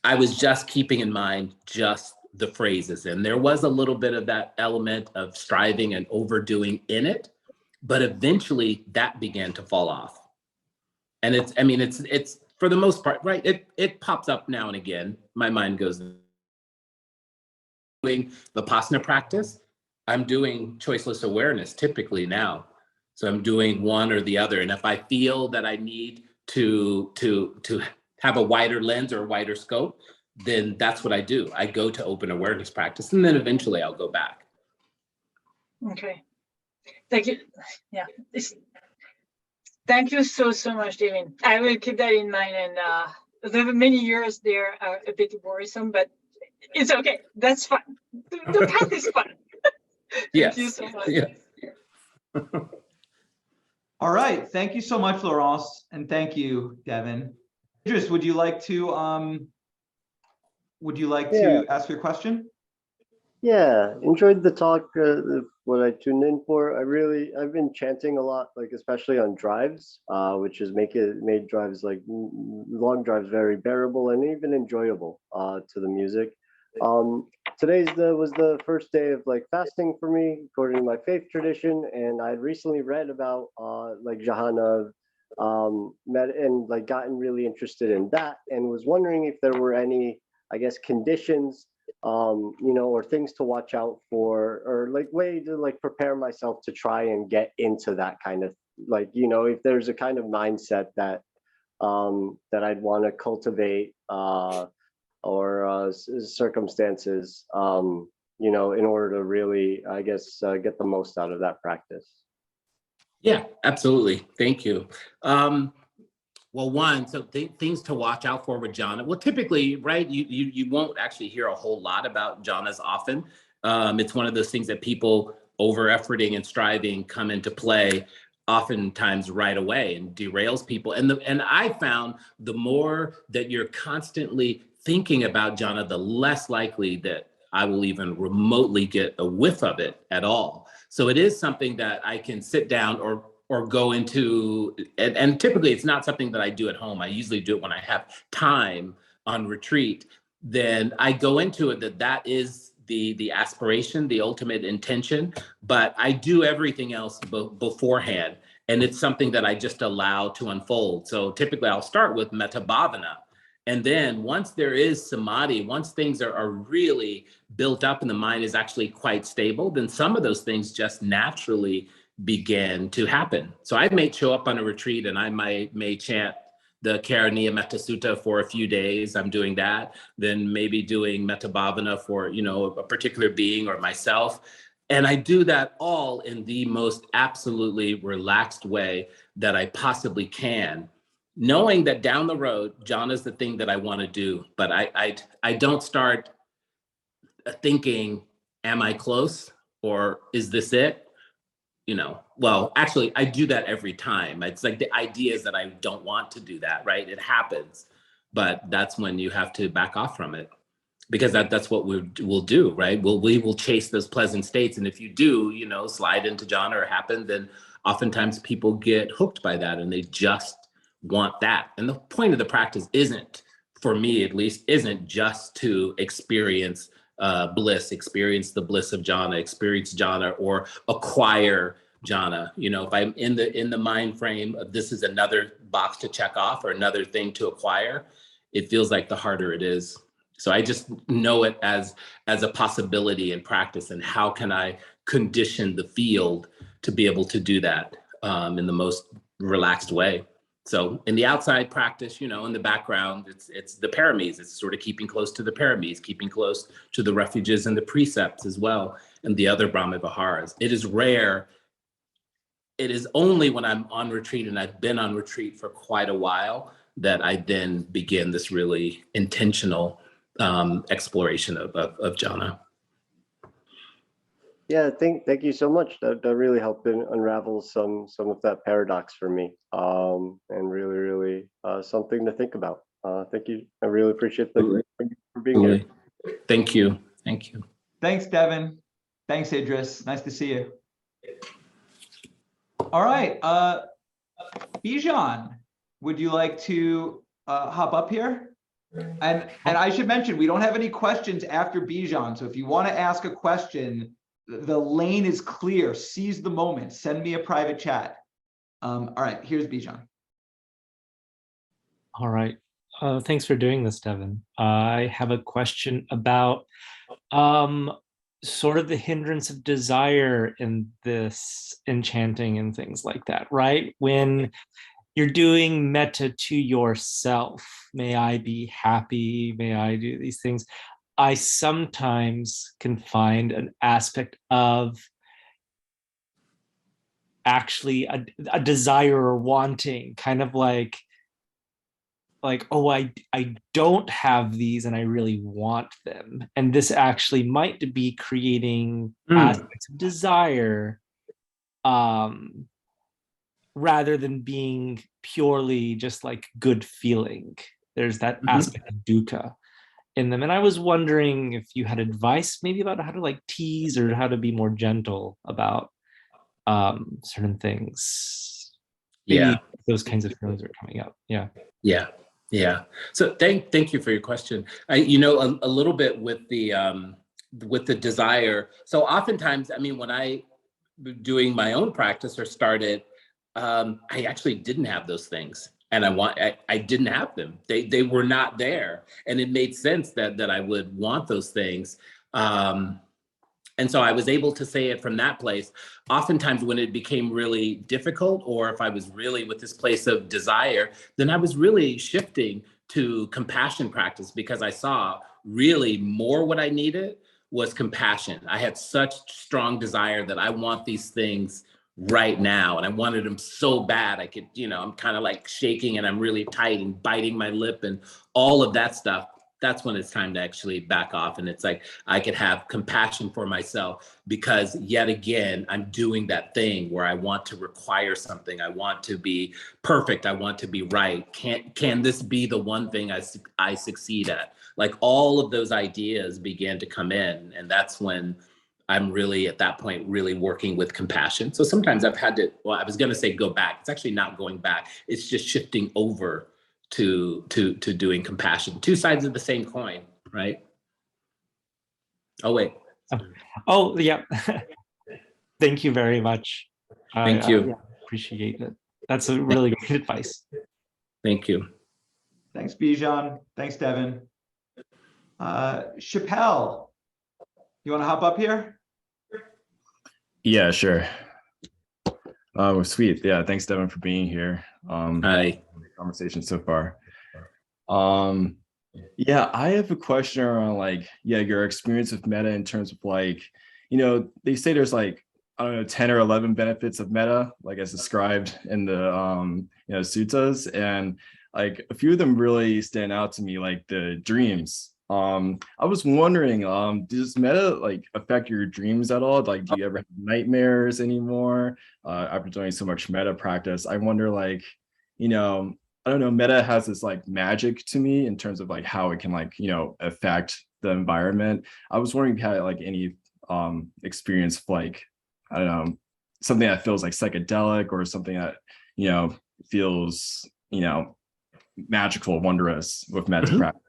Speaker 2: I was just keeping in mind just the phrases. And there was a little bit of that element of striving and overdoing in it, but eventually that began to fall off. And it's for the most part, right? It pops up now and again. My mind goes, doing Vipassana practice, I'm doing choiceless awareness typically now. So I'm doing one or the other. And if I feel that I need to have a wider lens or a wider scope, then that's what I do. I go to open awareness practice, and then eventually I'll go back.
Speaker 3: Okay. Thank you. Yeah. Thank you so much, Devin. I will keep that in mind. And the many years there are a bit worrisome, but it's okay. That's fun. The path is fun. Thank you so much.
Speaker 2: Yes.
Speaker 1: All right. Thank you so much, Laurence, and thank you, Devin. Idris, would you like to ask your question?
Speaker 4: Yeah, enjoyed the talk. What I tuned in for, I've been chanting a lot, like especially on drives, which has made drives like long drives very bearable and even enjoyable to the music. Today's was the first day of like fasting for me, according to my faith tradition, and I recently read about like jhana, and like gotten really interested in that, and was wondering if there were any, I guess, conditions, you know, or things to watch out for, or like way to like prepare myself to try and get into that kind of, like, you know, if there's a kind of mindset that that I'd want to cultivate, or circumstances, you know, in order to really, I guess, get the most out of that practice.
Speaker 2: Yeah, absolutely. Thank you. Well, one, so things to watch out for with jhana. Well, typically, right, you won't actually hear a whole lot about jhanas often. It's one of those things that people over-efforting and striving come into play oftentimes right away and derails people. And I found the more that you're constantly thinking about jhana, the less likely that I will even remotely get a whiff of it at all. So it is something that I can sit down or go into, and typically it's not something that I do at home. I usually do it when I have time on retreat. Then I go into it that is the aspiration, the ultimate intention, but I do everything else beforehand. And it's something that I just allow to unfold. So typically I'll start with metta-bhavana. And then once there is samadhi, once things are really built up and the mind is actually quite stable, then some of those things just naturally begin to happen. So I may show up on a retreat and I may chant the Karaniya Metta Sutta for a few days. I'm doing that. Then maybe doing metta-bhavana for, you know, a particular being or myself. And I do that all in the most absolutely relaxed way that I possibly can, knowing that down the road, jhana is the thing that I want to do. But I don't start thinking, am I close or is this it? You know, well, actually, I do that every time. It's like the idea is that I don't want to do that, right? It happens, but that's when you have to back off from it, because that's what we'll do, right? We will chase those pleasant states, and if you do, you know, slide into jhana or happen, then oftentimes people get hooked by that, and they just want that. And the point of the practice isn't, for me at least, isn't just to experience bliss, experience the bliss of jhana, experience jhana, or acquire jhana. You know, if I'm in the mind frame of this is another box to check off or another thing to acquire, it feels like the harder it is. So I just know it as a possibility in practice, and how can I condition the field to be able to do that in the most relaxed way. So in the outside practice, you know, in the background, it's the paramis. It's sort of keeping close to the paramis, keeping close to the refuges and the precepts as well, and the other Brahma Viharas. It is rare. It is only when I'm on retreat, and I've been on retreat for quite a while, that I then begin this really intentional exploration of jhana.
Speaker 4: Yeah, thank you so much. That really helped unravel some of that paradox for me, and really something to think about. Thank you. I really appreciate for being here.
Speaker 2: Thank you. Thank you.
Speaker 1: Thanks, Devin. Thanks, Idris. Nice to see you. All right, Bijan, would you like to hop up here? And I should mention, we don't have any questions after Bijan. So if you want to ask a question, the lane is clear. Seize the moment. Send me a private chat. All right, here's Bijan.
Speaker 5: All right. Thanks for doing this, Devin. I have a question about sort of the hindrance of desire in chanting and things like that, right? When you're doing metta to yourself. May I be happy? May I do these things? I sometimes can find an aspect of actually a desire or wanting, kind of like, oh, I don't have these and I really want them. And this actually might be creating aspects of desire, rather than being purely just like good feeling. There's that aspect of dukkha in them. And I was wondering if you had advice maybe about how to like tease or how to be more gentle about certain things. Maybe
Speaker 2: Yeah.
Speaker 5: those kinds of feelings are coming up. Yeah.
Speaker 2: Yeah. Yeah. So thank you for your question. You know, a little bit with the desire. So oftentimes, I mean, when I doing my own practice or started, I actually didn't have those things, and I didn't have them. They were not there, and it made sense that I would want those things. And so I was able to say it from that place. Oftentimes when it became really difficult, or if I was really with this place of desire, then I was really shifting to compassion practice, because I saw really more what I needed was compassion. I had such strong desire that I want these things right now. And I wanted them so bad. I could, you know, I'm kind of like shaking and I'm really tight and biting my lip and all of that stuff. That's when it's time to actually back off. And it's like, I could have compassion for myself, because yet again, I'm doing that thing where I want to require something. I want to be perfect. I want to be right. Can this be the one thing I succeed at? Like all of those ideas began to come in. And that's when I'm really at that point, really working with compassion. So sometimes I've had to, well, I was going to say go back. It's actually not going back. It's just shifting over to doing compassion. Two sides of the same coin, right? Oh, wait.
Speaker 5: Oh yeah. Thank you very much.
Speaker 2: Thank you.
Speaker 5: Appreciate it. That's a really good advice.
Speaker 2: Thank you.
Speaker 1: Thanks, Bijan. Thanks, Devin. Chappelle, you want to hop up here?
Speaker 6: Yeah, sure. Sweet. Yeah, thanks, Devin, for being here.
Speaker 2: Hi.
Speaker 6: Conversation so far. Yeah, I have a question around like, yeah, your experience with metta in terms of like, you know, they say there's like, I don't know, 10 or 11 benefits of metta, like as described in the you know, suttas, and like a few of them really stand out to me, like the dreams. I was wondering, does metta like affect your dreams at all? Like, do you ever have nightmares anymore after doing so much metta practice? I wonder, like, you know, I don't know, metta has this like magic to me in terms of like how it can like, you know, affect the environment. I was wondering if you had like any experience like, I don't know, something that feels like psychedelic or something that, you know, feels, you know, magical, wondrous with metta practice.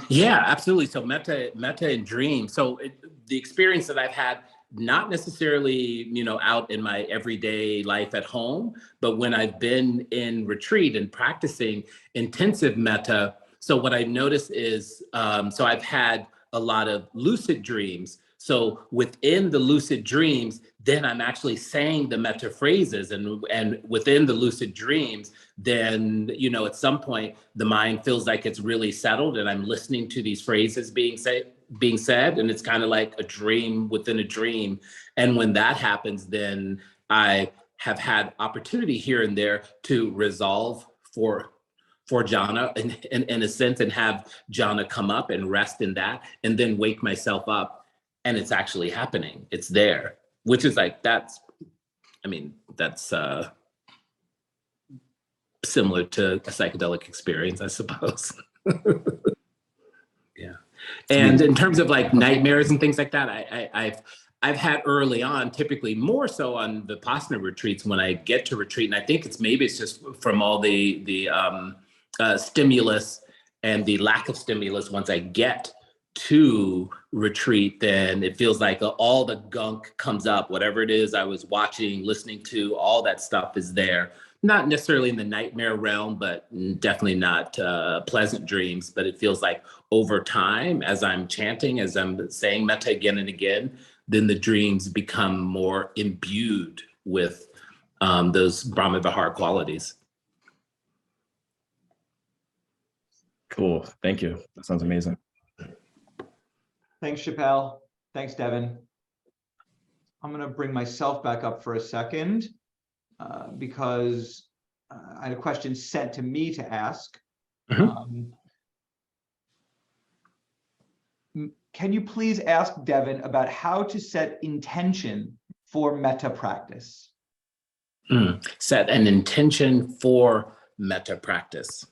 Speaker 2: Yeah, absolutely. So metta and dream. So the experience that I've had, not necessarily, you know, out in my everyday life at home, but when I've been in retreat and practicing intensive metta. So what I noticed is, so I've had a lot of lucid dreams. So within the lucid dreams, then I'm actually saying the metta phrases, and within the lucid dreams, then, you know, at some point the mind feels like it's really settled and I'm listening to these phrases being said, and it's kind of like a dream within a dream. And when that happens, then I have had opportunity here and there to resolve for jhana in a sense, and have jhana come up and rest in that, and then wake myself up. And it's actually happening. It's there, which is like, that's similar to a psychedelic experience, I suppose. Yeah. And in terms of like nightmares and things like that, I've had early on, typically more so on Vipassana retreats when I get to retreat. And I think it's just from all the stimulus and the lack of stimulus. Once I get to retreat, then it feels like all the gunk comes up. Whatever it is I was watching, listening to, all that stuff is there. Not necessarily in the nightmare realm, but definitely not pleasant dreams. But it feels like over time, as I'm chanting, as I'm saying metta again and again, then the dreams become more imbued with those Brahma-vihara qualities.
Speaker 6: Cool. Thank you. That sounds amazing.
Speaker 1: Thanks, Chappelle. Thanks, Devin. I'm going to bring myself back up for a second because I had a question sent to me to ask. Can you please ask Devin about how to set intention for metta practice?
Speaker 2: Set an intention for metta practice.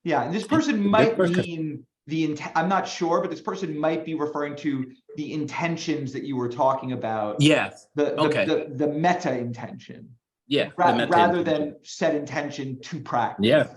Speaker 1: Yeah, and this person might mean the intent. I'm not sure, but this person might be referring to the intentions that you were talking about.
Speaker 2: Yes.
Speaker 1: The metta intention.
Speaker 2: Yeah.
Speaker 1: Rather than set intention to practice.
Speaker 2: Yeah.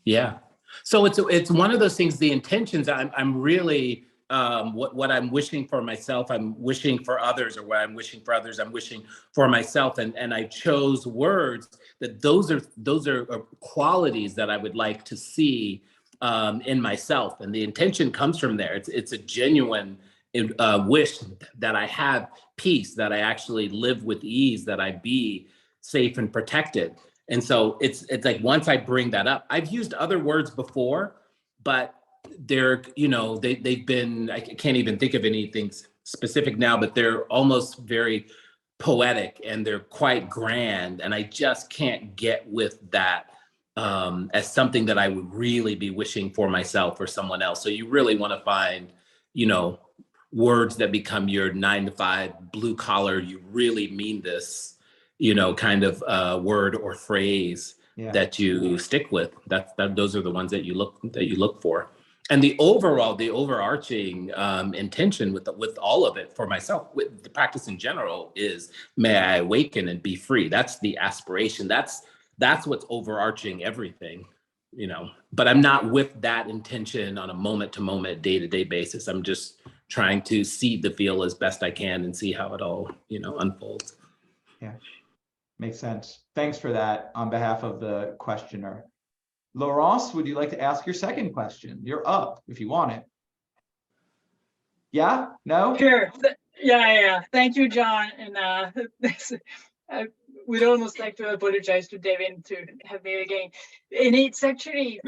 Speaker 2: Yeah. So it's one of those things. The intentions. I'm really what I'm wishing for myself. I'm wishing for others, or what I'm wishing for others. I'm wishing for myself, and I chose words that those are qualities that I would like to see in myself, and the intention comes from there. It's a genuine wish that I have peace, that I actually live with ease, that I be safe and protected. And so it's like, once I bring that up, I've used other words before, but they're, they've been, I can't even think of anything specific now, but they're almost very poetic and they're quite grand. And I just can't get with that as something that I would really be wishing for myself or someone else. So you really want to find, words that become your 9-to-5 blue collar, you really mean this, kind of word or phrase that you stick with. Those are the ones that you look for. And the overarching intention with all of it for myself, with the practice in general, is may I awaken and be free. That's the aspiration. That's what's overarching everything, But I'm not with that intention on a moment-to-moment, day-to-day basis. I'm just trying to see the feel as best I can and see how it all, unfolds.
Speaker 1: Yeah, makes sense. Thanks for that on behalf of the questioner. Laurence, would you like to ask your second question? You're up if you want it. Yeah? No?
Speaker 3: Sure. Yeah. Thank you, John. And I would almost like to apologize to Devin to have me again. And it's actually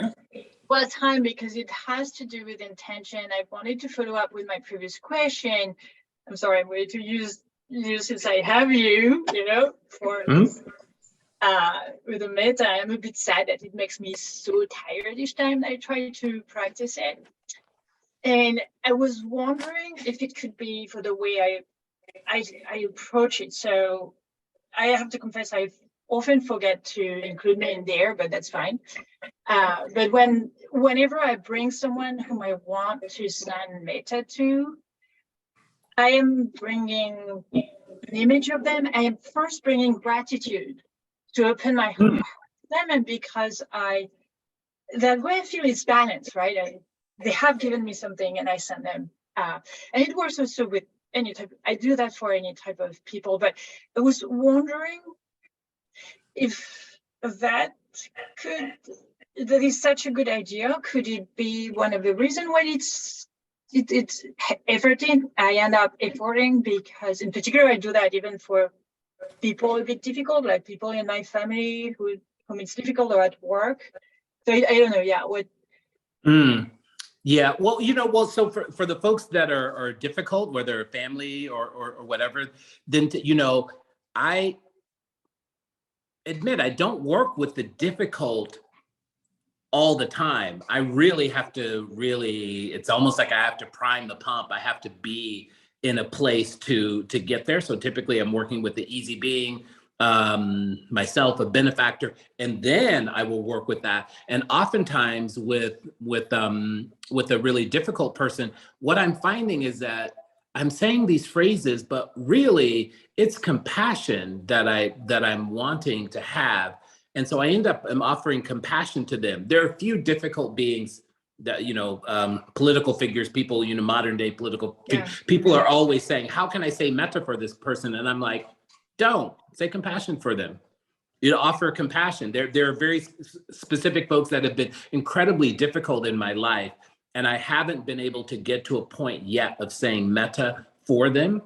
Speaker 3: time because it has to do with intention. I wanted to follow up with my previous question. I'm sorry, I'm going to use since I have you, for with the metta. I'm a bit sad that it makes me so tired each time I try to practice it. And I was wondering if it could be for the way I approach it. So I have to confess, I often forget to include me in there, but that's fine. But whenever I bring someone whom I want to send metta to, I am bringing an image of them. I am first bringing gratitude to open my heart to them, and because that way I feel it's balanced, right? They have given me something, and I send them. And it works also with any type. I do that for any type of people. But I was wondering if that is such a good idea. Could it be one of the reasons why it's efforting? I end up efforting because, in particular, I do that even for people a bit difficult, like people in my family whom it's difficult, or at work. So I don't know. Yeah. What?
Speaker 2: Yeah. Well, so for the folks that are difficult, whether family or whatever, then I admit I don't work with the difficult all the time. I really have to it's almost like I have to prime the pump. I have to be in a place to get there. So typically I'm working with the easy being, myself, a benefactor, and then I will work with that. And oftentimes with a really difficult person, what I'm finding is that I'm saying these phrases, but really it's compassion that I'm wanting to have. And so I end up offering compassion to them. There are a few difficult beings that, political figures, people, modern day political people are always saying, how can I say metta for this person? And I'm like, don't say compassion for them. Offer compassion. There are very specific folks that have been incredibly difficult in my life, and I haven't been able to get to a point yet of saying metta for them.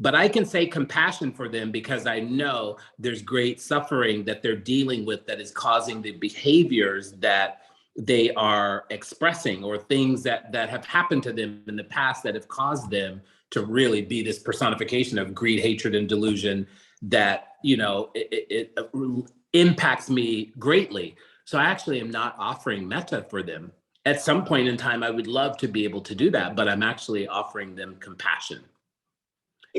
Speaker 2: But I can say compassion for them because I know there's great suffering that they're dealing with that is causing the behaviors that they are expressing, or things that have happened to them in the past that have caused them to really be this personification of greed, hatred, and delusion that, you know, it impacts me greatly. So I actually am not offering metta for them. At some point in time, I would love to be able to do that, but I'm actually offering them compassion.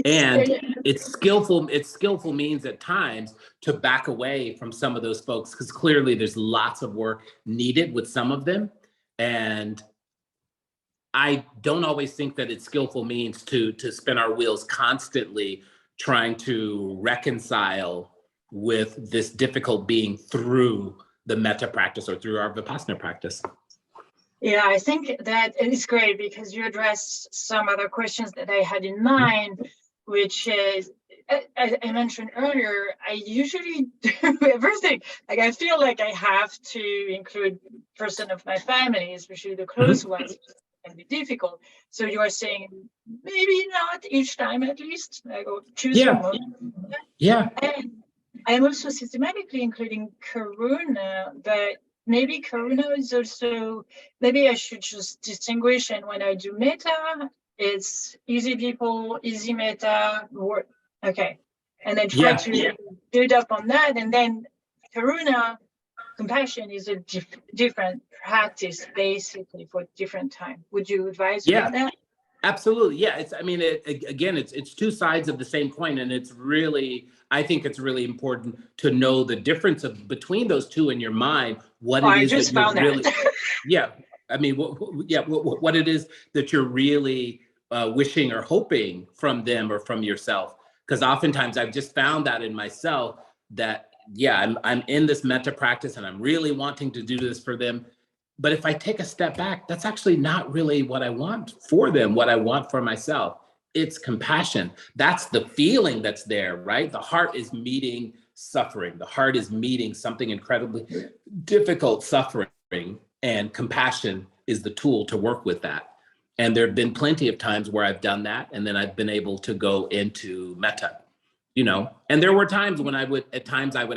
Speaker 2: And it's skillful means at times to back away from some of those folks, because clearly there's lots of work needed with some of them. And I don't always think that it's skillful means to spin our wheels constantly trying to reconcile with this difficult being through the metta practice or through our vipassana practice.
Speaker 3: Yeah, I think that it's great because you addressed some other questions that I had in mind, which is, I mentioned earlier, I usually do everything. Like, I feel like I have to include person of my family, especially the close ones. It can be difficult. So you are saying maybe not each time, at least. I go choose your moment.
Speaker 2: Yeah.
Speaker 3: And I'm also systematically including karuna, but maybe karuna is also, maybe I should just distinguish. And when I do metta, it's easy people, easy metta, work. Okay. And then try to build up on that. And then karuna, compassion, is a different practice, basically, for different time. Would you advise me on that?
Speaker 2: Absolutely. Yeah. It's, I mean, it's two sides of the same coin. And it's really, I think it's really important to know the difference between those two in your mind, what it is that you're really, I mean, what it is that you're really wishing or hoping from them or from yourself. Because oftentimes I've just found that in myself that, I'm in this metta practice and I'm really wanting to do this for them. But if I take a step back, that's actually not really what I want for them, what I want for myself. It's compassion. That's the feeling that's there, right? The heart is meeting suffering. The heart is meeting something incredibly difficult, suffering, and compassion is the tool to work with that. And there have been plenty of times where I've done that, and then I've been able to go into metta, you know? And there were times when I would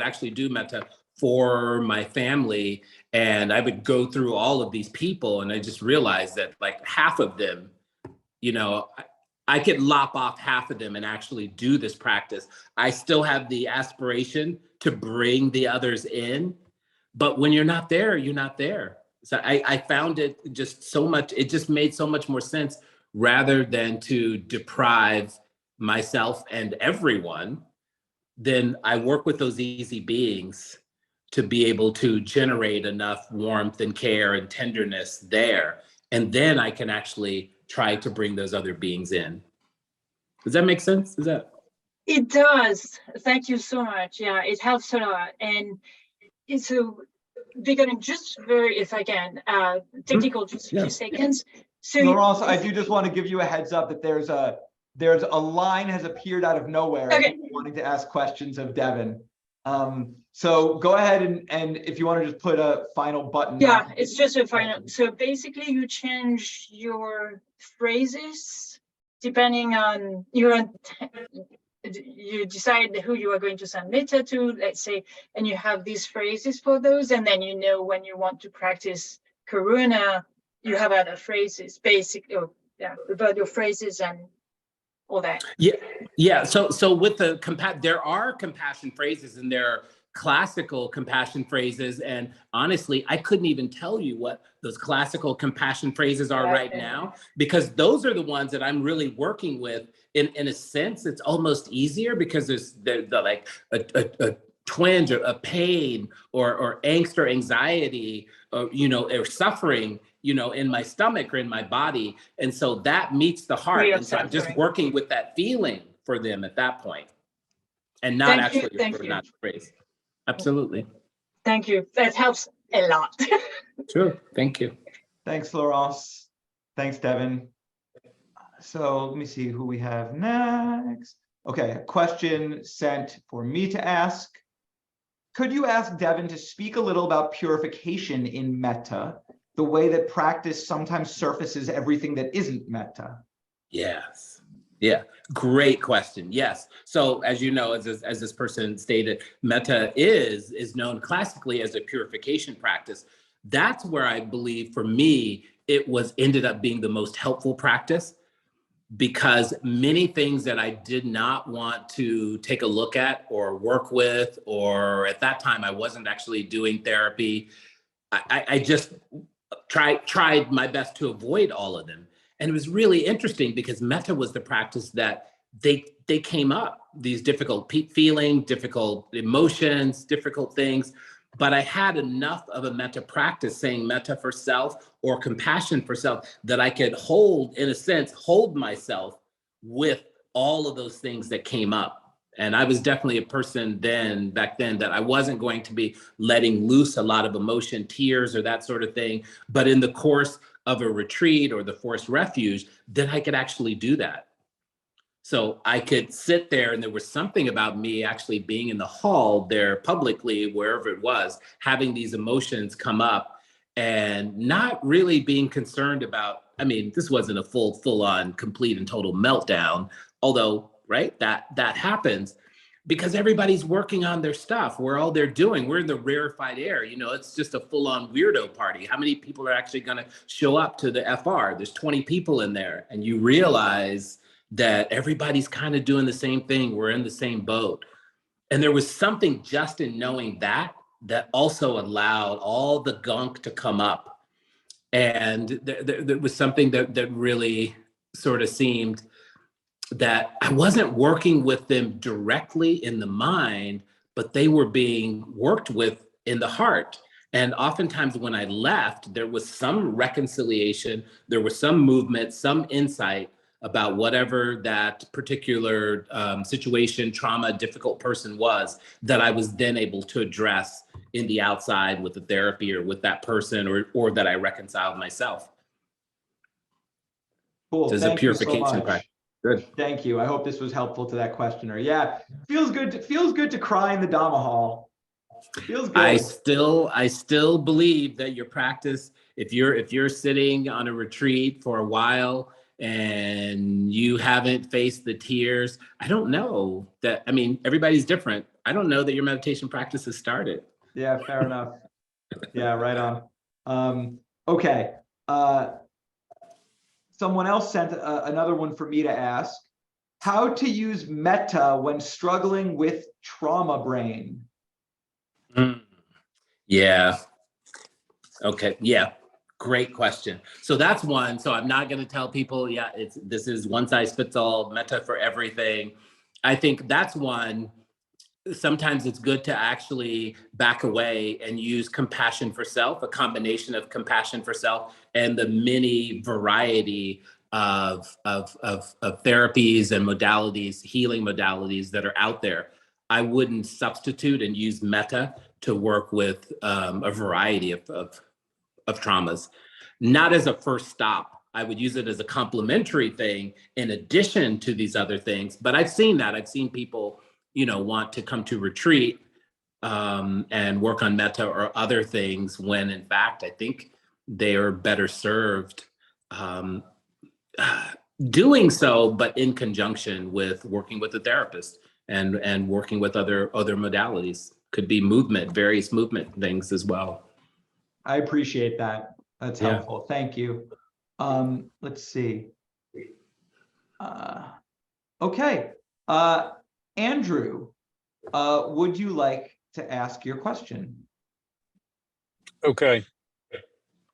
Speaker 2: actually do metta for my family, and I would go through all of these people, and I just realized that like half of them, you know, I could lop off half of them and actually do this practice. I still have the aspiration to bring the others in, but when you're not there, you're not there. So I found it just so much, it just made so much more sense rather than to deprive myself and everyone. Then I work with those easy beings to be able to generate enough warmth and care and tenderness there. And then I can actually try to bring those other beings in. Does that make sense?
Speaker 3: It does. Thank you so much. Yeah, it helps a lot. And it's beginning just very, if I can, technical, just a few seconds. So
Speaker 1: Laurence, I do just want to give you a heads up that there's a line has appeared out of nowhere wanting to ask questions of Devin. So go ahead and if you want to just put a final button.
Speaker 3: Yeah, it's just a final. So basically you change your phrases depending on you decide who you are going to send metta to, let's say, and you have these phrases for those, and then you know when you want to practice karuna, you have other phrases, basically, about your phrases and all that.
Speaker 2: Yeah. So with there are compassion phrases, and there are classical compassion phrases. And honestly, I couldn't even tell you what those classical compassion phrases are right now, because those are the ones that I'm really working with. In a sense, it's almost easier because there's like a twinge or a pain or angst or anxiety, or, you know, or suffering, you know, in my stomach or in my body. And so that meets the heart. And so I'm just working with that feeling for them at that point, and not actually not phrase. Absolutely.
Speaker 3: Thank you. That helps a lot.
Speaker 2: Sure. Thank you.
Speaker 1: Thanks, Laurence. Thanks, Devin. So let me see who we have next. Okay, a question sent for me to ask. Could you ask Devin to speak a little about purification in metta, the way that practice sometimes surfaces everything that isn't metta?
Speaker 2: Yes. Yeah, great question. Yes. So as you know, as this person stated, metta is known classically as a purification practice. That's where I believe for me, it was ended up being the most helpful practice, because many things that I did not want to take a look at or work with, or at that time I wasn't actually doing therapy, I just tried my best to avoid all of them. And it was really interesting because metta was the practice that they came up, these difficult feelings, difficult emotions, difficult things. But I had enough of a metta practice, saying metta for self or compassion for self, that I could hold, in a sense, hold myself with all of those things that came up. And I was definitely a person back then, that I wasn't going to be letting loose a lot of emotion, tears, or that sort of thing. But in the course of a retreat or the forced refuge, then I could actually do that. So I could sit there, and there was something about me actually being in the hall there publicly, wherever it was, having these emotions come up and not really being concerned about, I mean, this wasn't a full on complete and total meltdown, although, right, that happens because everybody's working on their stuff. We're all they're doing. We're in the rarefied air. You know, it's just a full on weirdo party. How many people are actually going to show up to the FR? There's 20 people in there, and you realize that everybody's kind of doing the same thing. We're in the same boat. And there was something just in knowing that also allowed all the gunk to come up. And there was something that really sort of seemed that I wasn't working with them directly in the mind, but they were being worked with in the heart. And oftentimes when I left, there was some reconciliation, there was some movement, some insight about whatever that particular situation, trauma, difficult person was, that I was then able to address in the outside with the therapy or with that person, or that I reconciled myself.
Speaker 1: Cool.
Speaker 2: There's a purification practice. Good.
Speaker 1: Thank you. I hope this was helpful to that questioner. Yeah, feels good to cry in the Dhamma hall. Feels good.
Speaker 2: I still believe that your practice, if you're sitting on a retreat for a while and you haven't faced the tears, I don't know that, I mean, everybody's different. I don't know that your meditation practice has started.
Speaker 1: Yeah, fair enough. Yeah, right on. Okay. Someone else sent another one for me to ask. How to use metta when struggling with trauma brain?
Speaker 2: Yeah. Okay. Yeah. Great question. So that's one. So I'm not going to tell people, yeah, this is one size fits all, metta for everything. I think that's one. Sometimes it's good to actually back away and use compassion for self, a combination of compassion for self and the many variety of therapies and modalities, healing modalities that are out there. I wouldn't substitute and use metta to work with a variety of traumas. Not as a first stop. I would use it as a complementary thing in addition to these other things. But I've seen that. I've seen people, want to come to retreat and work on metta or other things when, in fact, I think they are better served doing so, but in conjunction with working with a therapist and working with other modalities. Could be movement, various movement things as well.
Speaker 1: I appreciate that. That's helpful. Thank you. Let's see. Okay. Andrew, would you like to ask your question?
Speaker 7: Okay.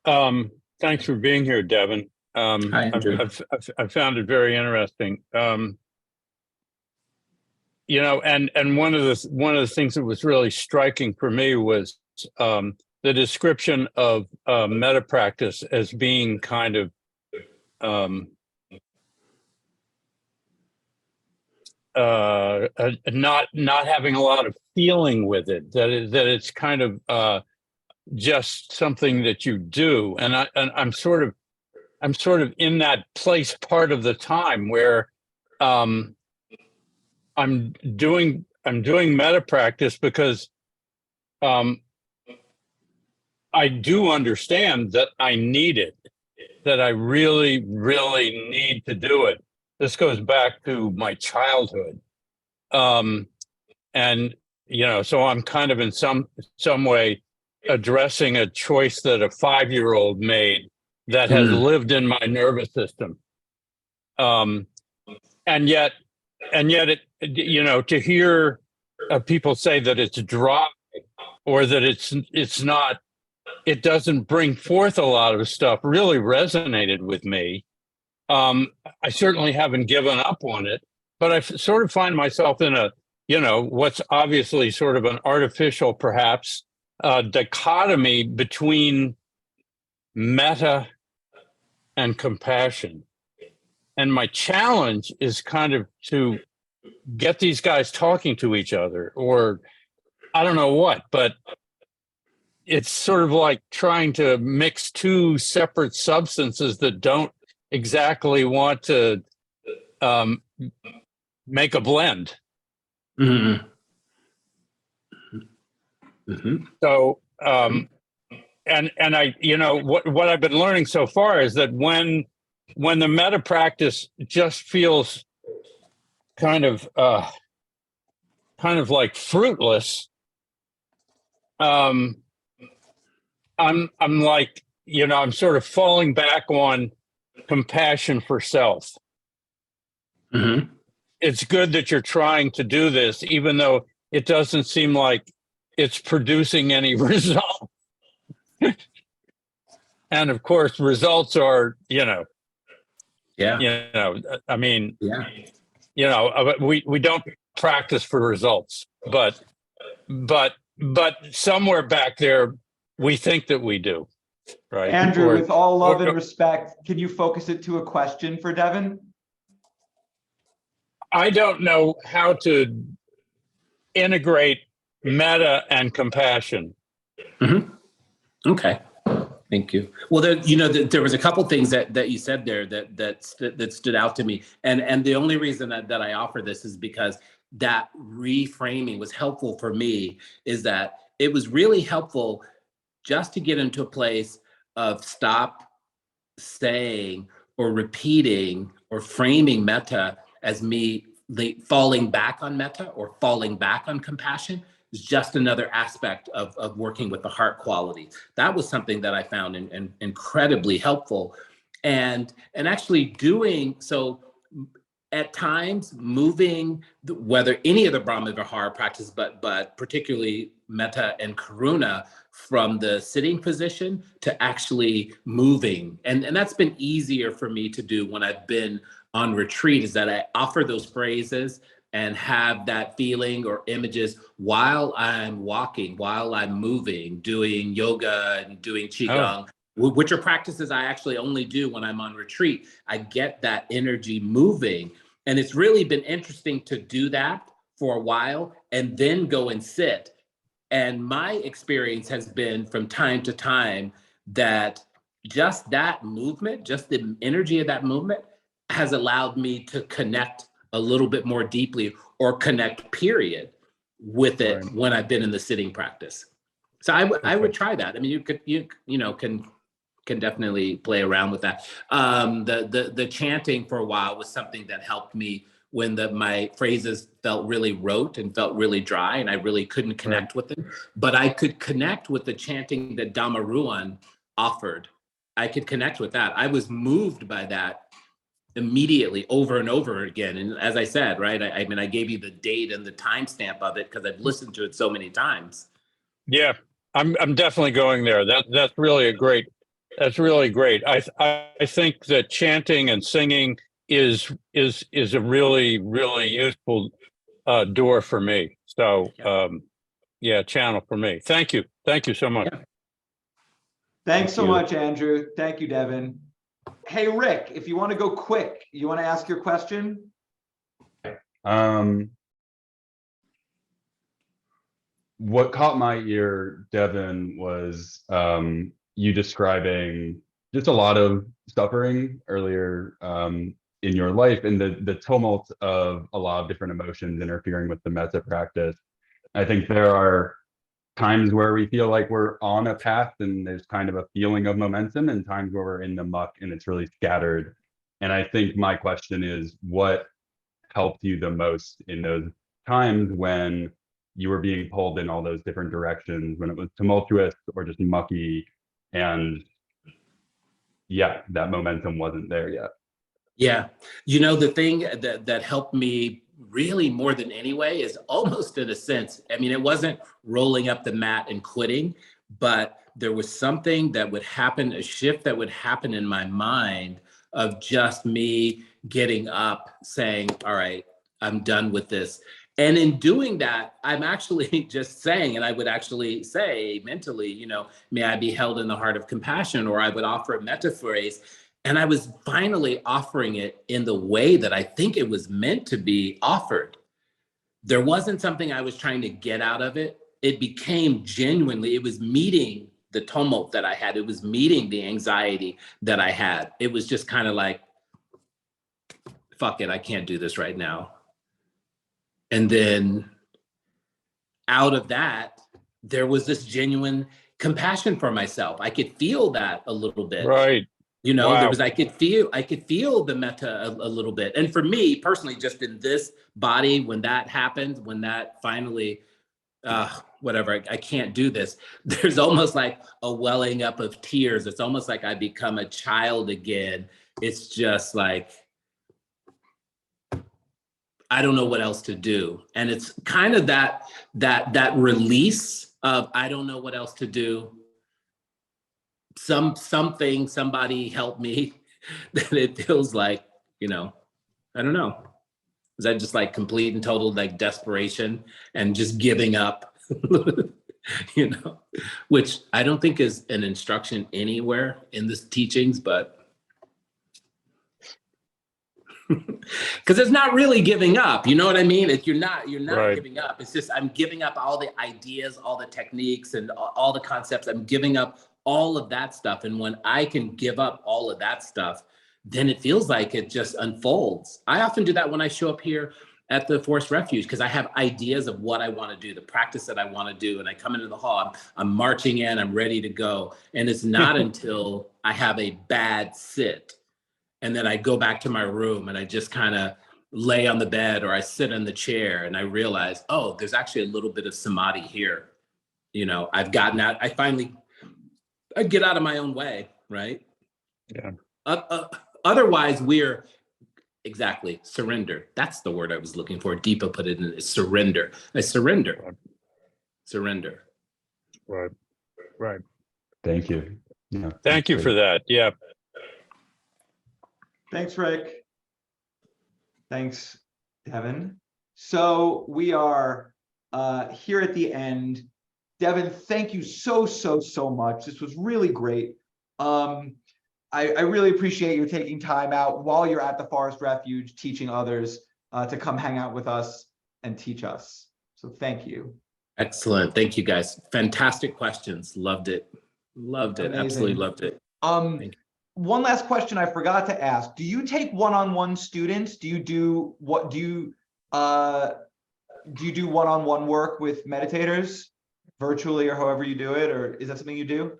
Speaker 7: Thanks for being here, Devin.
Speaker 2: Hi, Andrew.
Speaker 7: I've found it very interesting. And one of the things that was really striking for me was the description of metta practice as being kind of not having a lot of feeling with it. That it's kind of just something that you do, and I'm sort of in that place part of the time where I'm doing metta practice because I do understand that I need it, that I really, really need to do it. this goes back to my childhood. And, so I'm kind of in some way addressing a choice that a 5-year-old made that has lived in my nervous system. And yet it, to hear people say that it's dry or that it's not, it doesn't bring forth a lot of stuff really resonated with me. I certainly haven't given up on it, but I sort of find myself in a, what's obviously sort of an artificial, perhaps, dichotomy between metta and compassion. And my challenge is kind of to get these guys talking to each other, or I don't know what, but it's sort of like trying to mix two separate substances that don't exactly want to make a blend.
Speaker 2: Mm-hmm. Mm-hmm.
Speaker 7: So, and I, what I've been learning so far is that when the metta practice just feels kind of like fruitless, I'm like, I'm sort of falling back on compassion for self.
Speaker 2: Mm-hmm.
Speaker 7: It's good that you're trying to do this, even though it doesn't seem like it's producing any result. And of course, results are, I mean, we don't practice for results, but somewhere back there, we think that we do, right?
Speaker 1: Andrew, with all love and respect, can you focus it to a question for Devin?
Speaker 7: I don't know how to integrate metta and compassion.
Speaker 2: Mm-hmm. Okay. Thank you. Well, there was a couple things that you said there that stood out to me, and the only reason that I offer this is because that reframing was helpful for me. Is that it was really helpful just to get into a place of stop saying or repeating or framing metta as me falling back on metta or falling back on compassion. Is just another aspect of working with the heart quality. That was something that I found incredibly helpful, and actually doing so at times, moving whether any of the Brahma Vihara practice, but particularly metta and karuna, from the sitting position to actually moving, and that's been easier for me to do when I've been on retreat. Is that I offer those phrases and have that feeling or images while I'm walking, while I'm moving, doing yoga and doing qigong, which are practices I actually only do when I'm on retreat. I get that energy moving. And it's really been interesting to do that for a while and then go and sit. And my experience has been from time to time that just that movement, just the energy of that movement has allowed me to connect a little bit more deeply, or connect period with it when I've been in the sitting practice. So I would try that. I mean, you can definitely play around with that. The chanting for a while was something that helped me when my phrases felt really rote and felt really dry, and I really couldn't connect with them. But I could connect with the chanting that Dhammaruan offered. I could connect with that. I was moved by that immediately over and over again. And as I said, right, I mean, I gave you the date and the timestamp of it because I've listened to it so many times.
Speaker 7: Yeah, I'm definitely going there. That's really great. I think that chanting and singing is a really, really useful door for me. So channel for me. Thank you so much.
Speaker 2: Yeah.
Speaker 1: Thanks so much, Andrew. Thank you, Devin. Hey, Rick, if you want to go quick, you want to ask your question?
Speaker 8: What caught my ear, Devin, was you describing just a lot of suffering earlier in your life, and the tumult of a lot of different emotions interfering with the metta practice. I think there are times where we feel like we're on a path and there's kind of a feeling of momentum, and times where we're in the muck and it's really scattered. And I think my question is, what helped you the most in those times when you were being pulled in all those different directions, when it was tumultuous or just mucky, and yeah, that momentum wasn't there yet?
Speaker 2: Yeah. You know, the thing that helped me really more than any way is almost in a sense, I mean, it wasn't rolling up the mat and quitting, but there was something that would happen, a shift that would happen in my mind of just me getting up saying, all right, I'm done with this. And in doing that, I'm actually just saying, and I would actually say mentally, you know, may I be held in the heart of compassion, or I would offer a metta phrase. And I was finally offering it in the way that I think it was meant to be offered. There wasn't something I was trying to get out of it. It became genuinely, it was meeting the tumult that I had. It was meeting the anxiety that I had. It was just kind of like, fuck it, I can't do this right now. And then out of that, there was this genuine compassion for myself. I could feel that a little bit.
Speaker 7: Right.
Speaker 2: You know,
Speaker 7: Wow.
Speaker 2: there was, I could feel the metta a little bit. And for me personally, just in this body, when that happened, when that finally, whatever, I can't do this. There's almost like a welling up of tears. It's almost like I become a child again. It's just like, I don't know what else to do. And it's kind of that release of, I don't know what else to do. Somebody help me. That it feels like, you know, I don't know. Is that just like complete and total like desperation and just giving up, you know, which I don't think is an instruction anywhere in this teachings, but because it's not really giving up, you know what I mean? You're not
Speaker 7: Right.
Speaker 2: giving up. It's just, I'm giving up all the ideas, all the techniques, and all the concepts. I'm giving up all of that stuff. And when I can give up all of that stuff, then it feels like it just unfolds. I often do that when I show up here at the Forest Refuge, because I have ideas of what I want to do, the practice that I want to do. And I come into the hall, I'm marching in, I'm ready to go. And it's not until I have a bad sit, and then I go back to my room and I just kind of lay on the bed or I sit in the chair and I realize, oh, there's actually a little bit of samadhi here. You know, I've gotten out, I get out of my own way, right?
Speaker 7: Yeah.
Speaker 2: Otherwise, we're exactly surrender. That's the word I was looking for. Deepa put it in, is surrender. I surrender.
Speaker 7: Right.
Speaker 2: Surrender.
Speaker 7: Right. Right.
Speaker 8: Thank you. Yeah,
Speaker 7: Thank you for that. Yeah.
Speaker 1: Thanks, Rick. Thanks, Devin. So we are here at the end. Devin, thank you so much. This was really great. I really appreciate you taking time out while you're at the Forest Refuge, teaching others to come hang out with us and teach us. So thank you.
Speaker 2: Excellent. Thank you, guys. Fantastic questions. Loved it. Loved it.
Speaker 1: Amazing.
Speaker 2: Absolutely loved it.
Speaker 1: Thank
Speaker 2: you.
Speaker 1: One last question I forgot to ask. Do you take one-on-one students? Do you do one-on-one work with meditators virtually or however you do it, or is that something you do?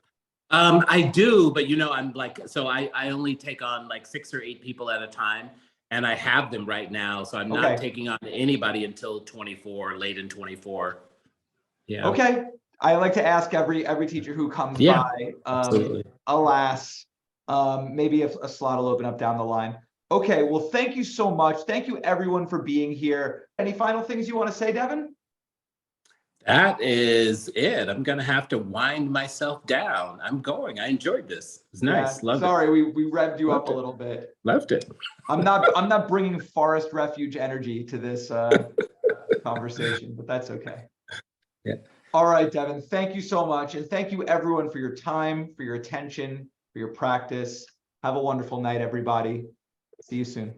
Speaker 2: I do, but you know, I'm like, so I only take on like 6 or 8 people at a time, and I have them right now. So I'm not taking on anybody until 24, late in 24. Yeah.
Speaker 1: Okay. I like to ask every teacher who comes by.
Speaker 2: Absolutely.
Speaker 1: Alas, maybe a slot will open up down the line. Okay, well, thank you so much. Thank you everyone for being here. Any final things you want to say, Devin?
Speaker 2: That is it. I'm gonna have to wind myself down. I'm going. I enjoyed this. It's nice.
Speaker 1: Yeah,
Speaker 2: Loved
Speaker 1: sorry,
Speaker 2: it.
Speaker 1: we revved you up
Speaker 2: Loved
Speaker 1: a
Speaker 2: it.
Speaker 1: little bit.
Speaker 2: Loved it.
Speaker 1: I'm not bringing Forest Refuge energy to this conversation, but that's okay.
Speaker 2: Yeah.
Speaker 1: All right, Devin, thank you so much. And thank you everyone for your time, for your attention, for your practice. Have a wonderful night, everybody. See you soon.